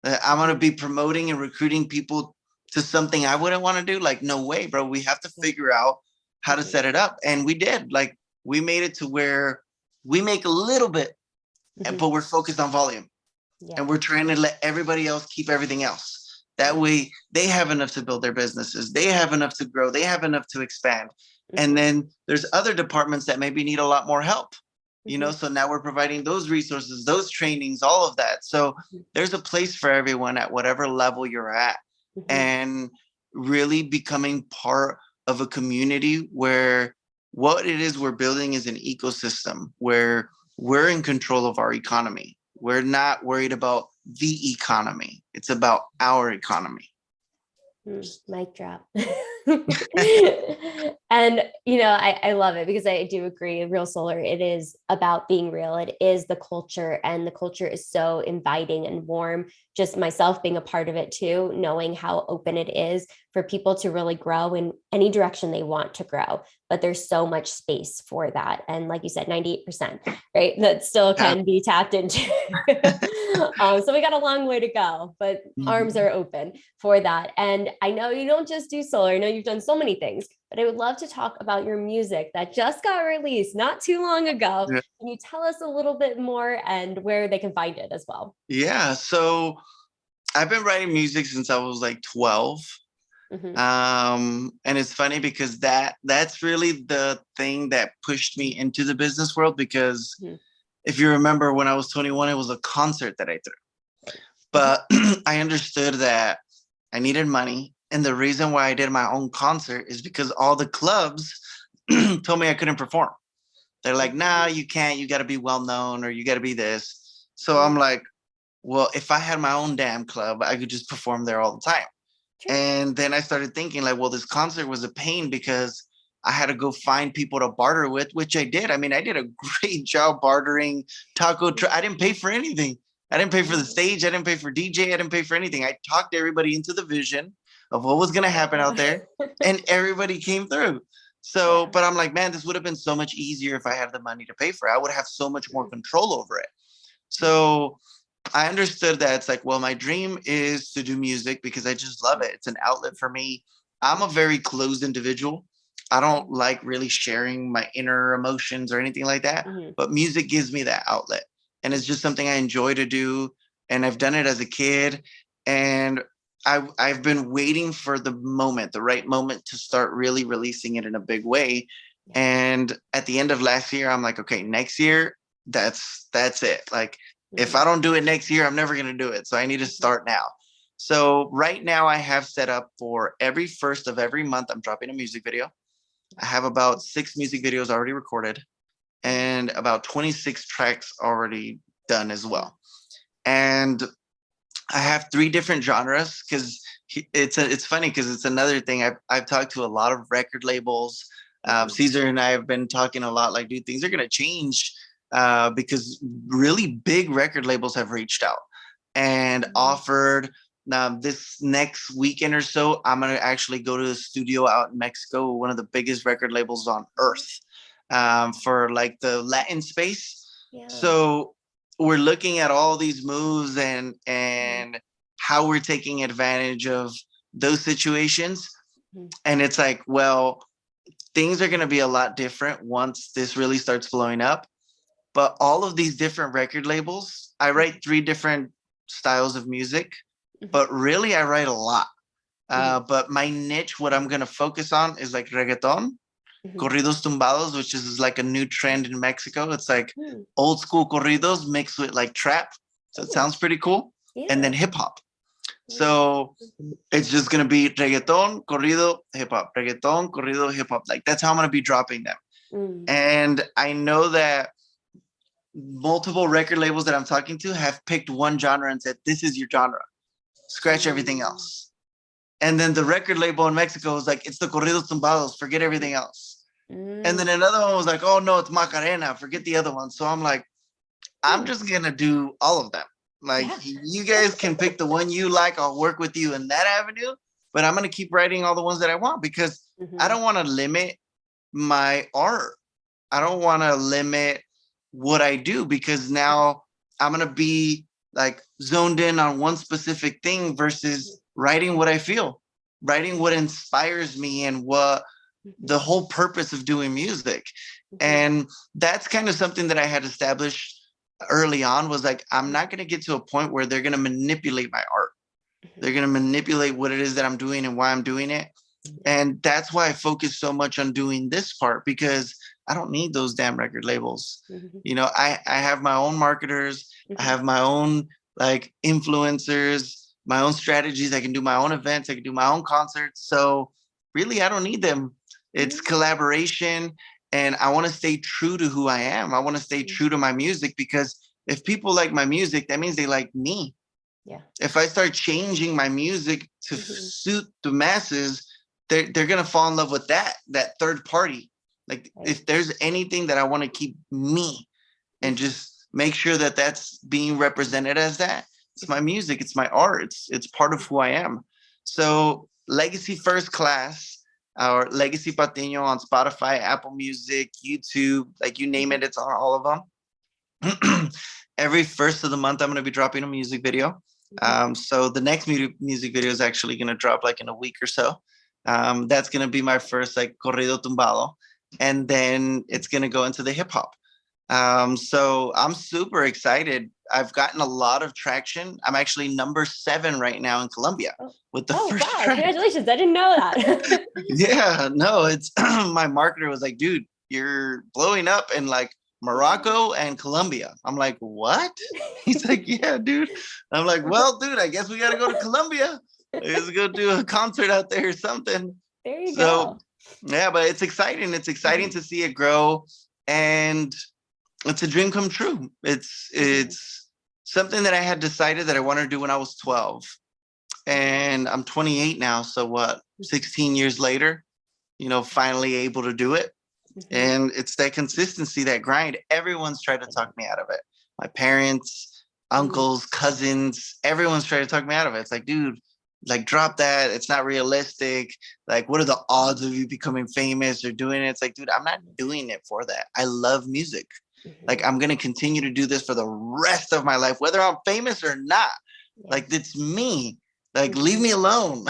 [SPEAKER 2] I'm going to be promoting and recruiting people to something I wouldn't want to do. Like, no way, bro. We have to figure out how to set it up. And we did. Like, we made it to where we make a little bit, but we're focused on volume. And we're trying to let everybody else keep everything else. That way they have enough to build their businesses. They have enough to grow. They have enough to expand. And then there's other departments that maybe need a lot more help. You know, so now we're providing those resources, those trainings, all of that. So there's a place for everyone at whatever level you're at, and really becoming part of a community where what it is we're building is an ecosystem where we're in control of our economy. We're not worried about the economy. It's about our economy.
[SPEAKER 1] Mic drop. And, you know, I love it because I do agree. Real Solar, it is about being real. It is the culture, and the culture is so inviting and warm. Just myself being a part of it too, knowing how open it is for people to really grow in any direction they want to grow. But there's so much space for that. And like you said, 98%, right? That still can be tapped into. So we got a long way to go, but arms are open for that. And I know you don't just do solar. I know you've done so many things, but I would love to talk about your music that just got released not too long ago. Can you tell us a little bit more and where they can find it as well?
[SPEAKER 2] Yeah. So I've been writing music since I was like 12. And it's funny because that's really the thing that pushed me into the business world, because if you remember when I was 21, it was a concert that I threw. But I understood that I needed money. And the reason why I did my own concert is because all the clubs told me I couldn't perform. They're like, nah, you can't. You got to be well known, or you got to be this. So I'm like, well, if I had my own damn club, I could just perform there all the time. And then I started thinking like, well, this concert was a pain because I had to go find people to barter with, which I did. I mean, I did a great job bartering I didn't pay for anything. I didn't pay for the stage. I didn't pay for DJ. I didn't pay for anything. I talked everybody into the vision of what was going to happen out there, and everybody came through. So, but I'm like, man, this would have been so much easier if I had the money to pay for it. I would have so much more control over it. So I understood that it's like, well, my dream is to do music because I just love it. It's an outlet for me. I'm a very closed individual. I don't like really sharing my inner emotions or anything like that, but music gives me that outlet. And it's just something I enjoy to do. And I've done it as a kid. And I've been waiting for the right moment to start really releasing it in a big way. And at the end of last year, I'm like, okay, next year, that's it. Like, if I don't do it next year, I'm never going to do it. So I need to start now. So right now I have set up for every first of every month, I'm dropping a music video. I have about 6 music videos already recorded and about 26 tracks already done as well. And I have 3 different genres because it's funny because it's another thing. I've talked to a lot of record labels. Cesar and I have been talking a lot like, dude, things are going to change because really big record labels have reached out and offered. Now, this next weekend or so, I'm going to actually go to the studio out in Mexico, one of the biggest record labels on earth, for like the Latin space. So we're looking at all these moves and how we're taking advantage of those situations. And it's like, well, things are going to be a lot different once this really starts blowing up. But all of these different record labels, I write 3 different styles of music, but really I write a lot. But my niche, what I'm gonna focus on is like reggaeton,
[SPEAKER 1] Mhm.
[SPEAKER 2] corridos tumbados, which is like a new trend in Mexico. It's like
[SPEAKER 1] Mm.
[SPEAKER 2] old school corridos mixed with like trap. So it
[SPEAKER 1] Oh,
[SPEAKER 2] sounds pretty cool. And then
[SPEAKER 1] yeah.
[SPEAKER 2] hip hop.
[SPEAKER 1] Mm.
[SPEAKER 2] So it's just gonna be reggaeton, corrido, hip hop, reggaeton, corrido, hip hop. Like that's how I'm gonna be dropping them.
[SPEAKER 1] Mm.
[SPEAKER 2] And I know that multiple record labels that I'm talking to have picked one genre and said, this is your genre. Scratch everything
[SPEAKER 1] Mm.
[SPEAKER 2] else. And then the record label in Mexico was like, it's the corridos tumbados, forget everything else. And then
[SPEAKER 1] Mm.
[SPEAKER 2] another one was like, oh no, it's Macarena, forget the other one. So I'm like, I'm
[SPEAKER 1] Mm.
[SPEAKER 2] just gonna do all of them. Like
[SPEAKER 1] Yeah.
[SPEAKER 2] you guys can pick the one you like. I'll work with you in that avenue, but I'm gonna keep writing all the ones that I want because I
[SPEAKER 1] Mhm.
[SPEAKER 2] don't want to limit my art. I don't want to limit what I do because now I'm gonna be like zoned in on one specific thing versus writing what I feel, writing what inspires me and what
[SPEAKER 1] Mhm.
[SPEAKER 2] the whole purpose of doing music.
[SPEAKER 1] Mhm.
[SPEAKER 2] And that's kind of something that I had established early on was like, I'm not going to get to a point where they're going to manipulate my art.
[SPEAKER 1] Mhm.
[SPEAKER 2] They're going to manipulate what it is that I'm doing and why I'm doing it.
[SPEAKER 1] Yeah.
[SPEAKER 2] And that's why I focus so much on doing this part because I don't need those damn record labels.
[SPEAKER 1] Mhm.
[SPEAKER 2] You know, I have my own marketers, I
[SPEAKER 1] Mhm.
[SPEAKER 2] have my own like influencers, my own strategies. I can do my own events, I can do my own concerts. So really, I don't need them. It's
[SPEAKER 1] Mm.
[SPEAKER 2] collaboration. And I want to stay true to who I am. I want to stay
[SPEAKER 1] Mm.
[SPEAKER 2] true to my music because if people like my music, that means they like me.
[SPEAKER 1] Yeah.
[SPEAKER 2] If I start changing my music to
[SPEAKER 1] Mhm.
[SPEAKER 2] suit the masses, they're gonna fall in love with that third party. Like
[SPEAKER 1] Right.
[SPEAKER 2] if there's anything that I want to keep me and
[SPEAKER 1] Mhm.
[SPEAKER 2] just make sure that that's being represented as that, it's my
[SPEAKER 1] Mhm.
[SPEAKER 2] music, it's my art, it's part of who I am. So Legacy First Class or Legacy Patino on Spotify, Apple Music, YouTube, like you name
[SPEAKER 1] Mhm.
[SPEAKER 2] it, it's on all of them. Every first of the month, I'm going to be dropping a music video.
[SPEAKER 1] Mhm.
[SPEAKER 2] So the next music video is actually going to drop like in a week or so. That's going to be my first like corrido tumbado, and then it's going to go into the hip hop. So I'm super excited. I've gotten a lot of traction. I'm actually number 7 right now in Colombia
[SPEAKER 1] Oh.
[SPEAKER 2] with the
[SPEAKER 1] Oh,
[SPEAKER 2] first
[SPEAKER 1] wow.
[SPEAKER 2] track.
[SPEAKER 1] Congratulations. I didn't know that.
[SPEAKER 2] Yeah, no, it's my marketer was like, dude, you're blowing up in like Morocco and Colombia. I'm like, what? He's like, yeah, dude. I'm like, well, dude, I guess we got to go to Colombia. Let's go do a concert out there or something.
[SPEAKER 1] There you
[SPEAKER 2] So,
[SPEAKER 1] go.
[SPEAKER 2] yeah, but it's exciting. It's exciting
[SPEAKER 1] Mhm.
[SPEAKER 2] to see it grow, and it's a dream come true.
[SPEAKER 1] Mhm.
[SPEAKER 2] It's something that I had decided that I wanted to do when I was 12, and I'm 28 now. So what? 16 years later, finally able to do it.
[SPEAKER 1] Mhm.
[SPEAKER 2] And it's that consistency, that grind. Everyone's tried to talk me out of it. My parents,
[SPEAKER 1] Mhm.
[SPEAKER 2] uncles, cousins, everyone's tried to talk me out of it. It's like, dude, like drop that. It's not realistic. Like, what are the odds of you becoming famous or doing it? It's like, dude, I'm not doing it for that. I love music. Like,
[SPEAKER 1] Mhm.
[SPEAKER 2] I'm gonna continue to do this for the rest of my life, whether I'm famous or not.
[SPEAKER 1] Yeah.
[SPEAKER 2] Like, it's me. Like, leave
[SPEAKER 1] Mhm.
[SPEAKER 2] me alone.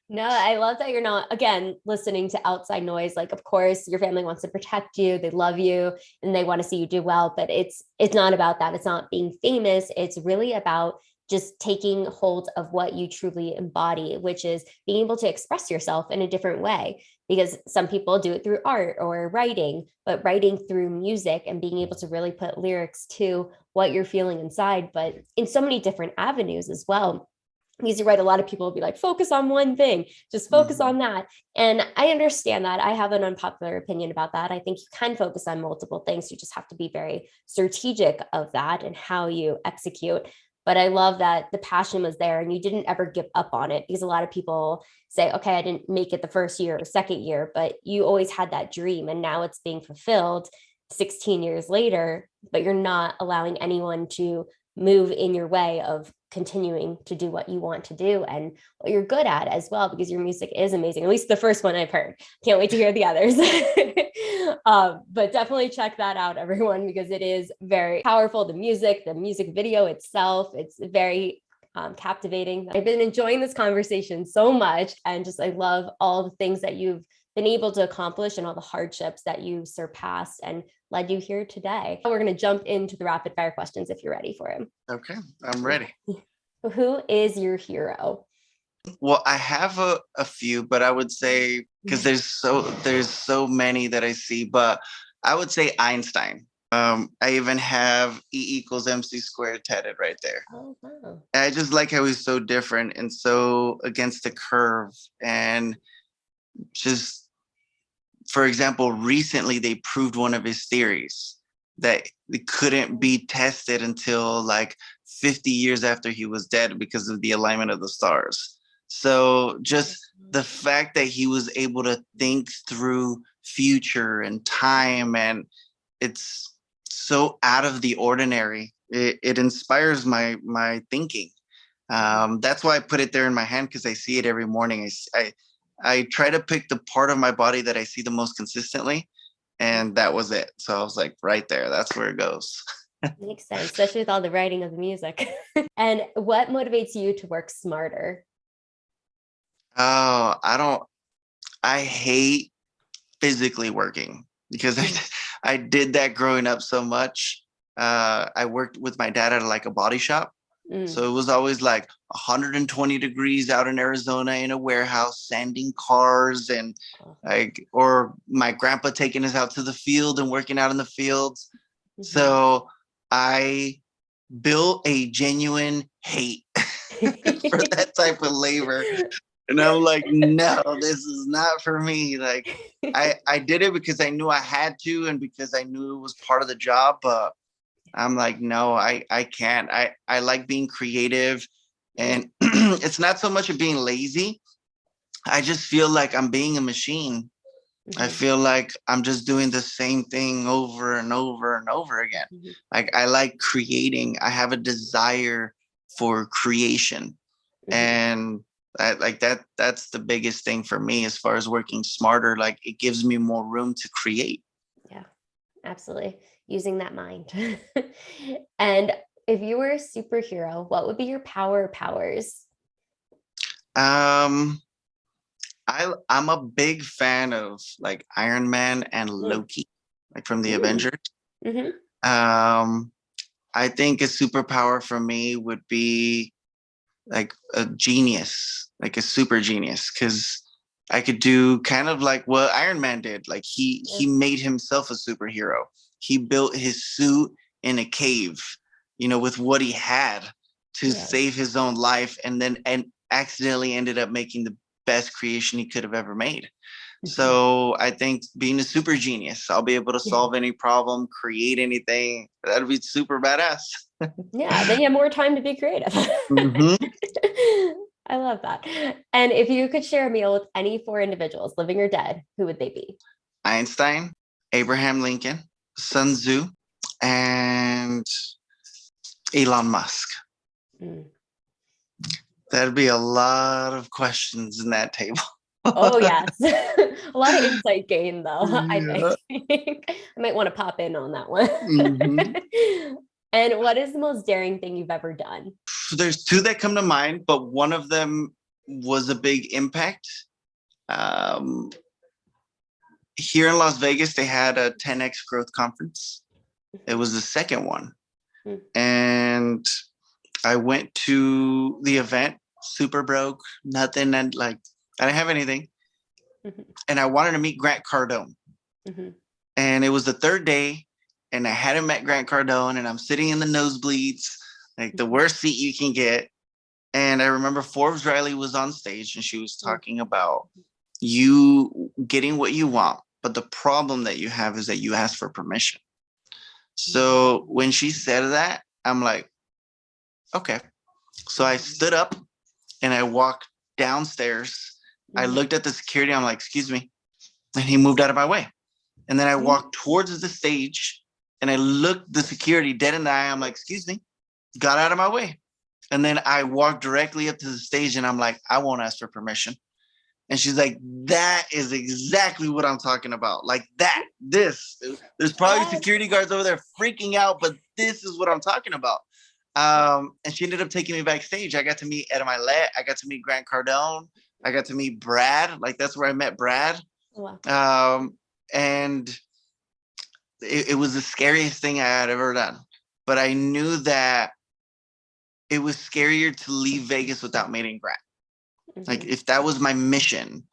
[SPEAKER 1] No, I love that you're not, again, listening to outside noise. Like, of course, your family wants to protect you, they love you, and they want to see you do well, but it's not about that. It's not being famous. It's really about just taking hold of what you truly embody, which is being able to express yourself in a different way. Because some people do it through art or writing, but writing through music and being able to really put lyrics to what you're feeling inside, but in so many different avenues as well. Because you're right, a lot of people will be like, focus on one thing, just focus
[SPEAKER 2] Mhm.
[SPEAKER 1] on that. And I understand that. I have an unpopular opinion about that. I think you can focus on multiple things. You just have to be very strategic of that and how you execute. But I love that the passion was there and you didn't ever give up on it, because a lot of people say, okay, I didn't make it the first year or second year, but you always had that dream and now it's being fulfilled 16 years later, but you're not allowing anyone to move in your way of continuing to do what you want to do and what you're good at as well, because your music is amazing. At least the first one I've heard. Can't wait to hear the others. But definitely check that out, everyone, because it is very powerful. The music video itself, it's very captivating. I've been enjoying this conversation so much, and just I love all the things that you've been able to accomplish and all the hardships that you surpassed and led you here today. We're going to jump into the rapid fire questions if you're ready for them.
[SPEAKER 2] Okay, I'm ready.
[SPEAKER 1] Who is your hero?
[SPEAKER 2] Well, I have a few, but I would say because there's so many that I see, but I would say Einstein. I even have E = MC² tatted right there.
[SPEAKER 1] Oh, wow.
[SPEAKER 2] I just like how he's so different and so against the curve. And just, for example, recently they proved one of his theories that it couldn't be tested until like 50 years after he was dead because of the alignment of the stars. So just the fact that he was able to think through future and time, and it's so out of the ordinary. It inspires my thinking. That's why I put it there in my hand, because I see it every morning. I try to pick the part of my body that I see the most consistently, and that was it. So I was like, right there, that's where it goes.
[SPEAKER 1] Makes sense, especially with all the writing of the music. And what motivates you to work smarter?
[SPEAKER 2] Oh, I hate physically working because
[SPEAKER 1] Mm,
[SPEAKER 2] I did that growing up so much. I worked with my dad at like a body shop.
[SPEAKER 1] mm,
[SPEAKER 2] So it was always like 120 degrees out in Arizona in a warehouse, sanding cars, and
[SPEAKER 1] oh,
[SPEAKER 2] like, or my grandpa taking us out to the field and working out in the fields.
[SPEAKER 1] mhm.
[SPEAKER 2] So I built a genuine hate for that type of labor. And I'm like, no, this is not for me. Like, I did it because I knew I had to and because I knew it was part of the job. But I'm like, no, I can't. I like being creative, and it's not so much of being lazy. I just feel like I'm being a machine. I
[SPEAKER 1] Mhm,
[SPEAKER 2] feel like I'm just doing the same thing over and over and over again.
[SPEAKER 1] mhm,
[SPEAKER 2] Like, I like creating. I have a desire for creation,
[SPEAKER 1] mhm.
[SPEAKER 2] and like that's the biggest thing for me as far as working smarter. Like, it gives me more room to create.
[SPEAKER 1] Yeah, absolutely. Using that mind. And if you were a superhero, what would be your powers?
[SPEAKER 2] Um, I'm a big fan of like Iron Man and
[SPEAKER 1] Mm,
[SPEAKER 2] Loki, like from the
[SPEAKER 1] mm,
[SPEAKER 2] Avengers.
[SPEAKER 1] mhm,
[SPEAKER 2] Um, I think a superpower for me would be like a genius, like a super genius, because I could do kind of like what Iron Man did. Like,
[SPEAKER 1] yeah,
[SPEAKER 2] he made himself a superhero. He built his suit in a cave, with what he had to
[SPEAKER 1] yeah.
[SPEAKER 2] save his own life, and accidentally ended up making the best creation he could have ever made.
[SPEAKER 1] Mhm.
[SPEAKER 2] So I think being a super genius, I'll be able to solve any problem, create anything. That'd be super badass.
[SPEAKER 1] Yeah, then you have more time to be creative.
[SPEAKER 2] Hmm.
[SPEAKER 1] I love that. And if you could share a meal with any four individuals, living or dead, who would they be?
[SPEAKER 2] Einstein, Abraham Lincoln, Sun Tzu, and Elon Musk.
[SPEAKER 1] Mm.
[SPEAKER 2] That'd be a lot of questions in that table.
[SPEAKER 1] Oh, yes. A lot of insight gain, though, I
[SPEAKER 2] Yeah.
[SPEAKER 1] think. I might want to pop in on that one.
[SPEAKER 2] Hmm.
[SPEAKER 1] And what is the most daring thing you've ever done?
[SPEAKER 2] There's two that come to mind, but one of them was a big impact. Um, Here in Las Vegas, they had a 10x growth conference. It was the second one.
[SPEAKER 1] Mm,
[SPEAKER 2] And I went to the event super broke, nothing, and like I didn't have anything.
[SPEAKER 1] mhm,
[SPEAKER 2] And I wanted to meet Grant Cardone.
[SPEAKER 1] mhm,
[SPEAKER 2] And it was the third day, and I hadn't met Grant Cardone, and I'm sitting in the nosebleeds, like the
[SPEAKER 1] mhm,
[SPEAKER 2] worst seat you can get. And I remember Forbes Riley was on stage, and she was
[SPEAKER 1] mm,
[SPEAKER 2] talking about you getting what you want, but the problem that you have is that you ask for permission.
[SPEAKER 1] mm,
[SPEAKER 2] So when she said that, I'm like, okay. So I stood up and I walked downstairs. I
[SPEAKER 1] mhm,
[SPEAKER 2] looked at the security. I'm like, excuse me. And he moved out of my way. And then I
[SPEAKER 1] mhm,
[SPEAKER 2] walked towards the stage and I looked the security dead in the eye. I'm like, excuse me, got out of my way. And then I walked directly up to the stage and I'm like, I won't ask for permission. And she's like, that is exactly what I'm talking about. Like that, this. There's probably
[SPEAKER 1] yes.
[SPEAKER 2] security guards over there freaking out, but this is what I'm talking about. And she ended up taking me backstage. I got to meet Ed Milet. I got to meet Grant Cardone. I got to meet Brad. Like, that's where I met Brad.
[SPEAKER 1] Wow.
[SPEAKER 2] And it was the scariest thing I had ever done. But I knew that it was scarier to leave Vegas without meeting Grant. Like
[SPEAKER 1] Mhm.
[SPEAKER 2] if that was my mission,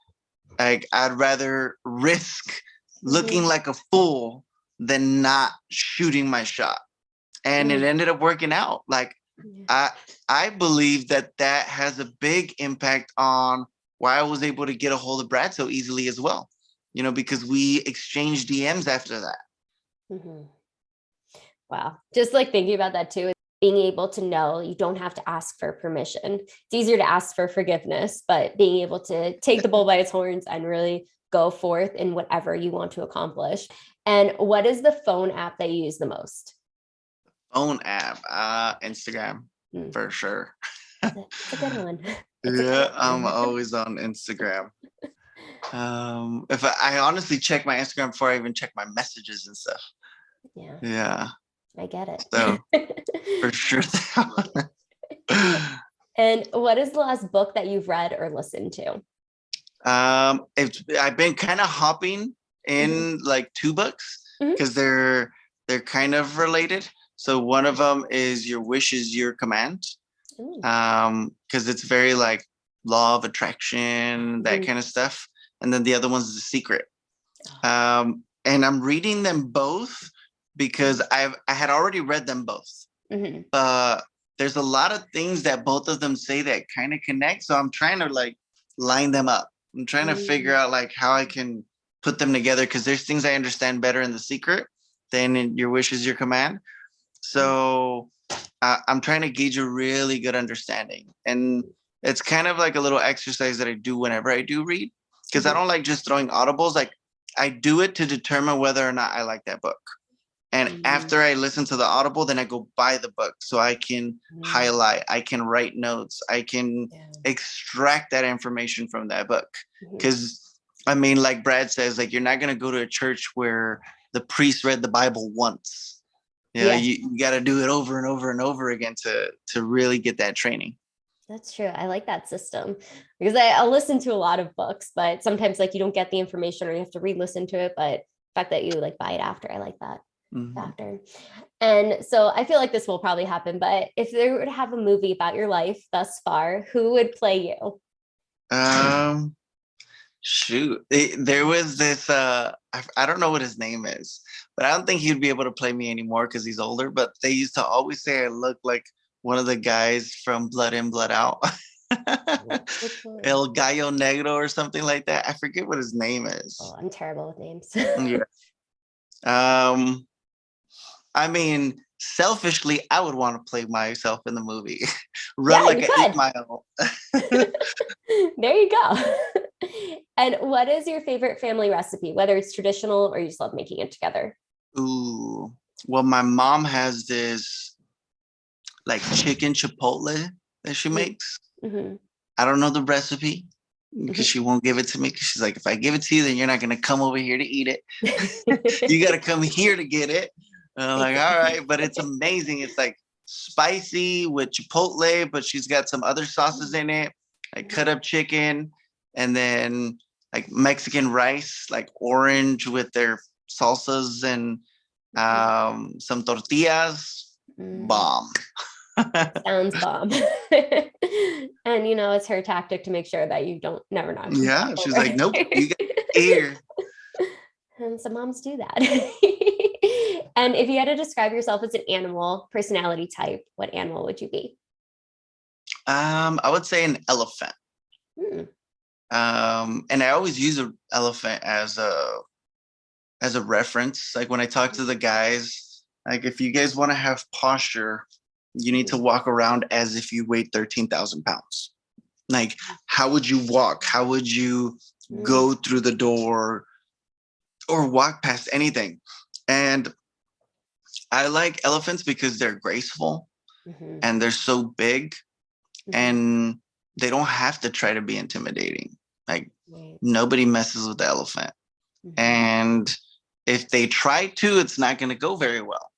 [SPEAKER 2] like I'd rather risk looking
[SPEAKER 1] Mhm.
[SPEAKER 2] like a fool than not shooting my shot. And it
[SPEAKER 1] Mm.
[SPEAKER 2] ended up working out. Like
[SPEAKER 1] Yeah.
[SPEAKER 2] I I believe that that has a big impact on why I was able to get a hold of Brad so easily as well. Because we exchanged DMs after that.
[SPEAKER 1] Mhm. Wow. Just like thinking about that too, being able to know you don't have to ask for permission. It's easier to ask for forgiveness, but being able to take the bull by its horns and really go forth in whatever you want to accomplish. And what is the phone app that you use the most?
[SPEAKER 2] Phone app, Instagram
[SPEAKER 1] Hmm,
[SPEAKER 2] for sure.
[SPEAKER 1] it's a good one. It's a good
[SPEAKER 2] Yeah, I'm
[SPEAKER 1] one.
[SPEAKER 2] always on Instagram. If I honestly check my Instagram before I even check my messages and stuff.
[SPEAKER 1] Yeah,
[SPEAKER 2] Yeah,
[SPEAKER 1] I get
[SPEAKER 2] so for
[SPEAKER 1] it.
[SPEAKER 2] sure. that one.
[SPEAKER 1] And what is the last book that you've read or listened to?
[SPEAKER 2] I've been kind of hopping
[SPEAKER 1] Mhm.
[SPEAKER 2] in like two books
[SPEAKER 1] Mhm.
[SPEAKER 2] because they're kind of related. So one of them is Your Wish is Your Command,
[SPEAKER 1] Ooh.
[SPEAKER 2] because it's very like law of attraction, that
[SPEAKER 1] Mhm.
[SPEAKER 2] kind of stuff. And then the other one's The Secret.
[SPEAKER 1] Oh,
[SPEAKER 2] And I'm reading them both because I had already read them both.
[SPEAKER 1] mhm.
[SPEAKER 2] But there's a lot of things that both of them say that kind of connect. So I'm trying to like line them up. I'm trying to figure
[SPEAKER 1] Mm.
[SPEAKER 2] out like how I can put them together because there's things I understand better in The Secret than in Your Wish is Your Command. So I'm trying to gauge a really good understanding. And it's kind of like a little exercise that I do whenever I do read because I
[SPEAKER 1] Mhm.
[SPEAKER 2] don't like just throwing audibles. Like I do it to determine whether or not I like that book. And
[SPEAKER 1] Mm.
[SPEAKER 2] after I listen to the audible, then I go buy the book so I can
[SPEAKER 1] Mm.
[SPEAKER 2] highlight, I can write notes, I can
[SPEAKER 1] Yeah.
[SPEAKER 2] extract that information from that book.
[SPEAKER 1] Mhm.
[SPEAKER 2] Because I mean, like Brad says, like you're not gonna go to a church where the priest read the Bible once.
[SPEAKER 1] Yeah,
[SPEAKER 2] You got to do it over and over and over again to really get that training.
[SPEAKER 1] that's true. I like that system because I'll listen to a lot of books, but sometimes like you don't get the information or you have to re-listen to it. But the fact that you like buy it after, I like that
[SPEAKER 2] Mhm.
[SPEAKER 1] factor. And so I feel like this will probably happen, but if they were to have a movie about your life thus far, who would play you?
[SPEAKER 2] Um, Shoot, there was this. I don't know what his name is, but I don't think he'd be able to play me anymore because he's older. But they used to always say I look like one of the guys from Blood In, Blood Out,
[SPEAKER 1] Which one?
[SPEAKER 2] El Gallo Negro or something like that. I forget what his name
[SPEAKER 1] Oh,
[SPEAKER 2] is.
[SPEAKER 1] I'm terrible with names.
[SPEAKER 2] Yeah. Um, I mean, selfishly, I would want to play myself in the movie, run
[SPEAKER 1] Yeah,
[SPEAKER 2] like
[SPEAKER 1] you
[SPEAKER 2] an 8
[SPEAKER 1] could.
[SPEAKER 2] mile.
[SPEAKER 1] There you go. And what is your favorite family recipe, whether it's traditional or you just love making it together?
[SPEAKER 2] Ooh, well, my mom has this like chicken chipotle that she
[SPEAKER 1] Mm.
[SPEAKER 2] makes.
[SPEAKER 1] Mhm.
[SPEAKER 2] I don't know the recipe because
[SPEAKER 1] Mhm.
[SPEAKER 2] she won't give it to me because she's like, if I give it to you, then you're not gonna come over here to eat it. You gotta come here to get it. And I'm like, all right, but it's amazing. It's like spicy with chipotle, but she's got some other sauces in it, like cut up chicken, and then like Mexican rice, like orange with their salsas and some tortillas.
[SPEAKER 1] Mm,
[SPEAKER 2] Bomb.
[SPEAKER 1] sounds bomb. And it's her tactic to make sure that you don't never knock
[SPEAKER 2] Yeah, she's
[SPEAKER 1] over.
[SPEAKER 2] like, nope, you got here.
[SPEAKER 1] And some moms do that. And if you had to describe yourself as an animal personality type, what animal would you be?
[SPEAKER 2] I would say an elephant.
[SPEAKER 1] Hmm.
[SPEAKER 2] And I always use an elephant as a reference. Like when I talk to the guys, like if you guys want to have posture, you need to walk around as if you weighed 13,000 pounds. Like, how would you walk? How would you
[SPEAKER 1] Mm,
[SPEAKER 2] go through the door or walk past anything? And I like elephants because they're graceful
[SPEAKER 1] mhm,
[SPEAKER 2] and they're so big
[SPEAKER 1] mhm.
[SPEAKER 2] and they don't have to try to be intimidating. Like,
[SPEAKER 1] Right.
[SPEAKER 2] nobody messes with the elephant.
[SPEAKER 1] Mhm,
[SPEAKER 2] And if they try to, it's not going to go very well.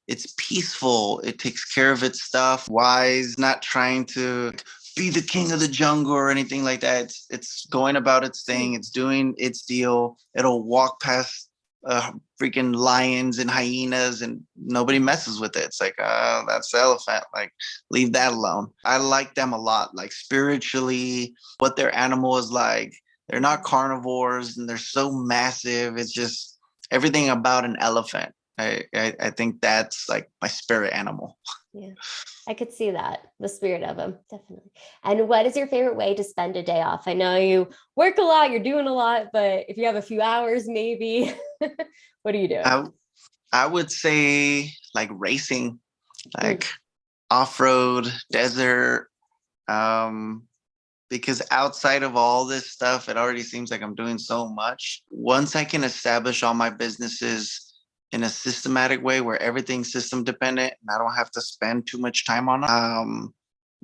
[SPEAKER 2] It's peaceful. It takes care of its stuff. Wise, not trying to be the king of the jungle or anything like that. It's going about its
[SPEAKER 1] mm,
[SPEAKER 2] thing. It's doing its deal. It'll walk past freaking lions and hyenas, and nobody messes with it. It's like, that's the elephant. Like, leave that alone. I like them a lot. Like spiritually, what their animal is like. They're not carnivores, and they're so massive. It's just everything about an elephant. I think that's like my spirit animal.
[SPEAKER 1] Yeah, I could see that, the spirit of them, definitely. And what is your favorite way to spend a day off? I know you work a lot, you're doing a lot, but if you have a few hours, maybe, what are you doing?
[SPEAKER 2] I I would say like racing,
[SPEAKER 1] Mm,
[SPEAKER 2] like off-road, desert. Um, because outside of all this stuff, it already seems like I'm doing so much. Once I can establish all my businesses in a systematic way where everything's system dependent and I don't have to spend too much time on it,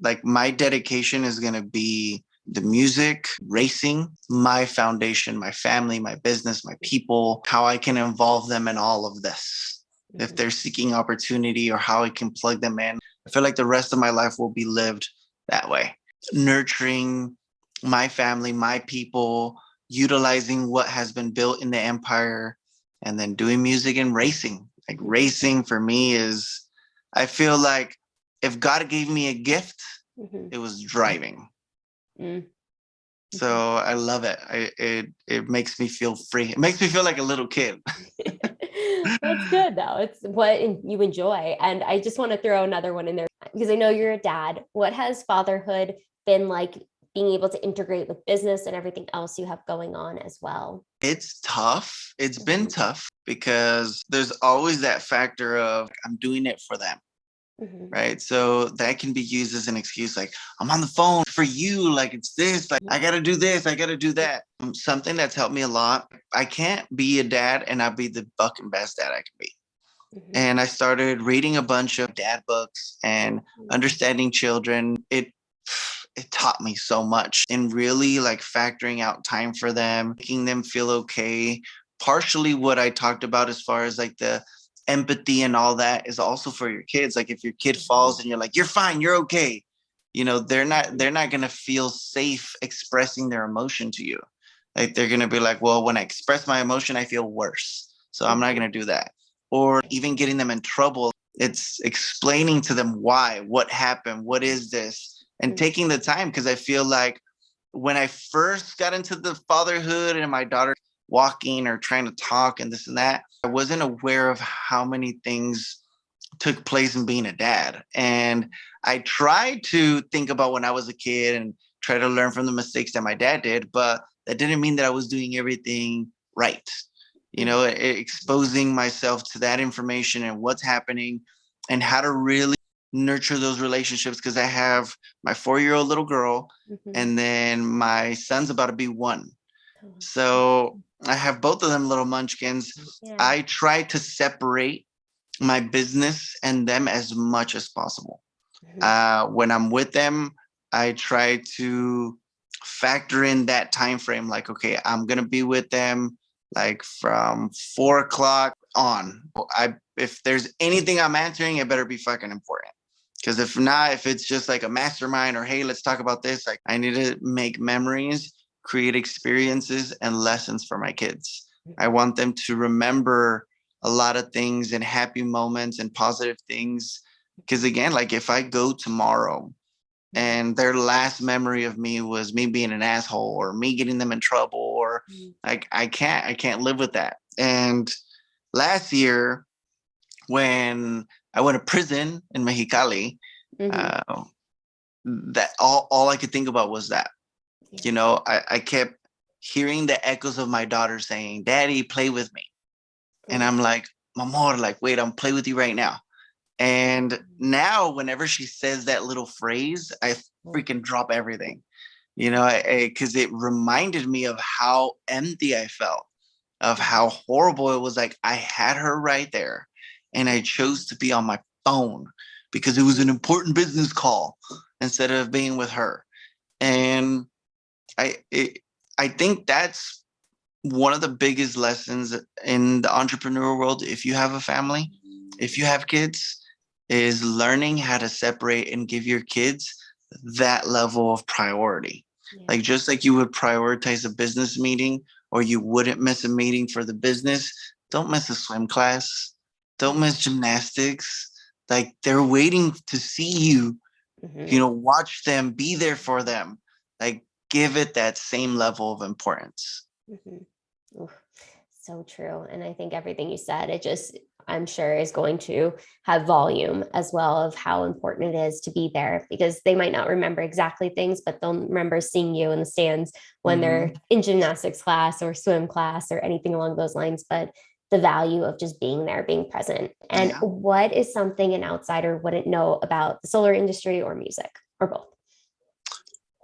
[SPEAKER 2] like my dedication is going to be the music, racing, my foundation, my family, my business, my people, how I can involve them in all of this. If
[SPEAKER 1] mhm,
[SPEAKER 2] they're seeking opportunity or how I can plug them in, I feel like the rest of my life will be lived that way, nurturing my family, my people, utilizing what has been built in the empire, and then doing music and racing. Like racing for me is, I feel like if God gave me a gift,
[SPEAKER 1] mhm,
[SPEAKER 2] it was driving.
[SPEAKER 1] mm, mhm.
[SPEAKER 2] So I love it. It makes me feel free. It makes me feel like a little kid.
[SPEAKER 1] That's good though. It's what you enjoy. And I just want to throw another one in there because I know you're a dad. What has fatherhood been like, being able to integrate with business and everything else you have going on as well?
[SPEAKER 2] It's tough. It's been
[SPEAKER 1] Mhm,
[SPEAKER 2] tough because there's always that factor of I'm doing it for them.
[SPEAKER 1] mhm,
[SPEAKER 2] Right. So that can be used as an excuse, like, I'm on the phone for you. Like, it's this, like, I got to do this, I got to do that. Something that's helped me a lot. I can't be a dad and not be the fucking best dad I can be.
[SPEAKER 1] mhm,
[SPEAKER 2] And I started reading a bunch of dad books and
[SPEAKER 1] mhm,
[SPEAKER 2] understanding children. It taught me so much in really like factoring out time for them, making them feel okay. Partially what I talked about as far as like the empathy and all that is also for your kids. Like if your kid falls and you're like, you're fine, you're okay.
[SPEAKER 1] mhm,
[SPEAKER 2] They're not gonna feel safe expressing their emotion to you. Like they're gonna be like, well, when I express my emotion, I feel worse. So I'm not
[SPEAKER 1] mhm.
[SPEAKER 2] gonna do that. Or even getting them in trouble. It's explaining to them why, what happened, what is this, and
[SPEAKER 1] Mhm,
[SPEAKER 2] taking the time, because I feel like when I first got into the fatherhood and my daughter walking or trying to talk and this and that, I wasn't aware of how many things took place in being a dad. And I tried to think about when I was a kid and try to learn from the mistakes that my dad did, but that didn't mean that I was doing everything right.
[SPEAKER 1] mhm,
[SPEAKER 2] Exposing myself to that information and what's happening and how to really nurture those relationships, because I have my 4-year-old little girl
[SPEAKER 1] mhm.
[SPEAKER 2] and then my son's about to be 1.
[SPEAKER 1] Oh,
[SPEAKER 2] So I have both of them little munchkins.
[SPEAKER 1] yeah.
[SPEAKER 2] I try to separate my business and them as much as possible.
[SPEAKER 1] Mhm,
[SPEAKER 2] When I'm with them, I try to factor in that time frame. Like, okay, I'm gonna be with them like from 4 o'clock on. If there's anything I'm answering, it better be fucking important. Because if not, if it's just like a mastermind or hey, let's talk about this, like I need to make memories, create experiences and lessons for my kids. I
[SPEAKER 1] mhm,
[SPEAKER 2] want them to remember a lot of things and happy moments and positive things. Because again, like if I go tomorrow
[SPEAKER 1] mhm,
[SPEAKER 2] and their last memory of me was me being an asshole or me getting them in trouble, or
[SPEAKER 1] mhm,
[SPEAKER 2] like I can't live with that. And last year when I went to prison in Mexicali,
[SPEAKER 1] mhm.
[SPEAKER 2] uh, that all I could think about was that.
[SPEAKER 1] Yeah.
[SPEAKER 2] I kept hearing the echoes of my daughter saying, "Daddy, play with me," and
[SPEAKER 1] Mm,
[SPEAKER 2] I'm like, "Mamor, like wait, I'm play with you right now." And
[SPEAKER 1] mhm,
[SPEAKER 2] now, whenever she says that little phrase, I
[SPEAKER 1] mm,
[SPEAKER 2] freaking drop everything, because it reminded me of how empty I felt, of
[SPEAKER 1] mhm,
[SPEAKER 2] how horrible it was. Like I had her right there, and I chose to be on my phone because it was an
[SPEAKER 1] mhm,
[SPEAKER 2] important business call instead of being with her.
[SPEAKER 1] mhm,
[SPEAKER 2] And I, it, I think that's one of the biggest lessons in the entrepreneurial world. If you have a family, if you have kids, is learning how to separate and give your kids that level of priority.
[SPEAKER 1] yeah.
[SPEAKER 2] Like just like you would prioritize a business meeting or you wouldn't miss a meeting for the business, don't miss a swim class. Don't miss gymnastics. Like they're waiting to see you,
[SPEAKER 1] Mhm.
[SPEAKER 2] watch them, be there for them. Like give it that same level of importance.
[SPEAKER 1] Mhm. Oof, so true. And I think everything you said, it just, I'm sure, is going to have volume as well of how important it is to be there, because they might not remember exactly things, but they'll remember seeing you in the stands when they're
[SPEAKER 2] Mhm.
[SPEAKER 1] in gymnastics class or swim class or anything along those lines. But the value of just being there, being present. And
[SPEAKER 2] Yeah.
[SPEAKER 1] what is something an outsider wouldn't know about the solar industry or music or both?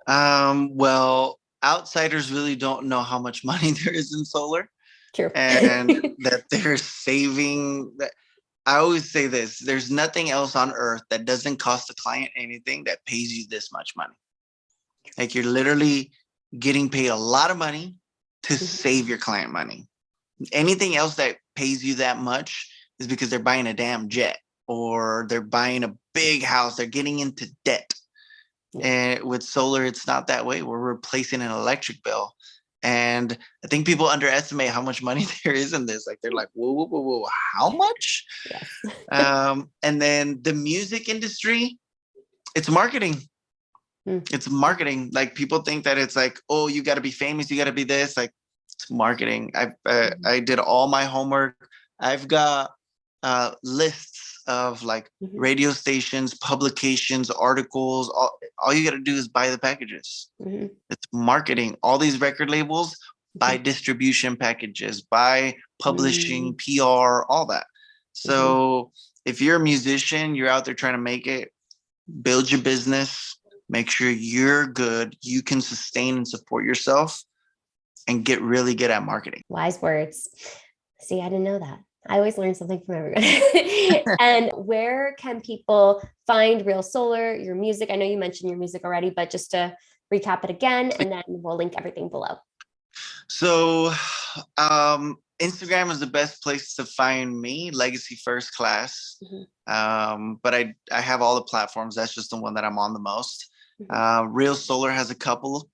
[SPEAKER 2] Well, outsiders really don't know how much money there is in solar
[SPEAKER 1] True.
[SPEAKER 2] and that they're saving that. I always say this, there's nothing else on earth that doesn't cost the client anything that pays you this much money. Like you're literally getting paid a lot of money to save your client money. Anything else that pays you that much is because they're buying a damn jet or they're buying a big house, they're getting into debt.
[SPEAKER 1] Yeah.
[SPEAKER 2] And with solar, it's not that way. We're replacing an electric bill. And I think people underestimate how much money there is in this. Like they're like, whoa, whoa, whoa, whoa, how much?
[SPEAKER 1] Yes.
[SPEAKER 2] And then the music industry, it's marketing.
[SPEAKER 1] Mm.
[SPEAKER 2] It's marketing. Like people think that it's like, oh, you got to be famous, you got to be this. Like it's marketing. I did all my homework. I've got lists of like
[SPEAKER 1] Mhm.
[SPEAKER 2] radio stations, publications, articles. All you got to do is buy the packages.
[SPEAKER 1] Mhm.
[SPEAKER 2] It's marketing. All these record labels buy
[SPEAKER 1] Mhm.
[SPEAKER 2] distribution packages, buy publishing,
[SPEAKER 1] Mhm.
[SPEAKER 2] PR, all that.
[SPEAKER 1] Mhm.
[SPEAKER 2] So if you're a musician, you're out there trying to make it, build your business, make sure you're good, you can sustain and support yourself, and get really good at marketing.
[SPEAKER 1] Wise words. See, I didn't know that. I always learn something from everyone. And where can people find Real Solar, your music? I know you mentioned your music already, but just to recap it again, and then we'll link everything below.
[SPEAKER 2] So, Instagram is the best place to find me, Legacy First Class.
[SPEAKER 1] Mhm.
[SPEAKER 2] But I have all the platforms. That's just the one that I'm on the most.
[SPEAKER 1] Mhm.
[SPEAKER 2] Real Solar has a couple.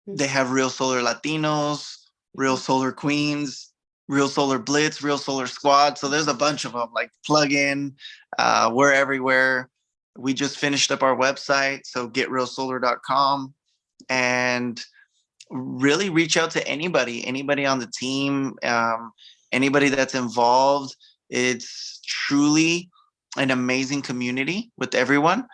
[SPEAKER 2] They
[SPEAKER 1] Mhm.
[SPEAKER 2] have Real Solar Latinos, Real
[SPEAKER 1] Mhm.
[SPEAKER 2] Solar Queens, Real Solar Blitz, Real Solar Squad. So there's a bunch of them. Like plug in. We're everywhere. We just finished up our website, so getrealsolar.com, and really reach out to anybody on the team, anybody that's involved. It's truly an amazing community with everyone.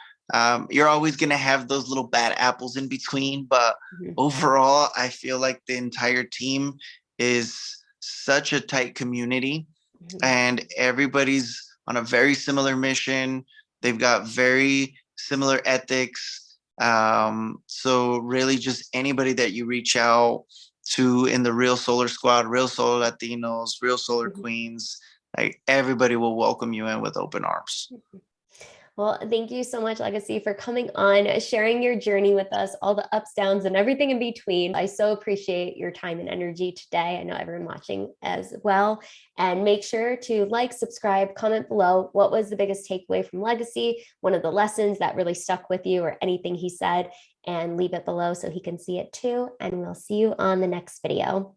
[SPEAKER 2] You're always going to have those little bad apples in between, but
[SPEAKER 1] Mhm.
[SPEAKER 2] overall, I feel like the entire team is such a tight community
[SPEAKER 1] Mhm.
[SPEAKER 2] and everybody's on a very similar mission. They've got very similar ethics. So really just anybody that you reach out to in the Real Solar Squad, Real Solar Latinos, Real Solar
[SPEAKER 1] Mhm.
[SPEAKER 2] Queens, like everybody will welcome you in with open arms.
[SPEAKER 1] Well, thank you so much, Legacy, for coming on, sharing your journey with us, all the ups, downs, and everything in between. I so appreciate your time and energy today. I know everyone watching as well. And make sure to like, subscribe, comment below. What was the biggest takeaway from Legacy? One of the lessons that really stuck with you, or anything he said, and leave it below so he can see it too. And we'll see you on the next video.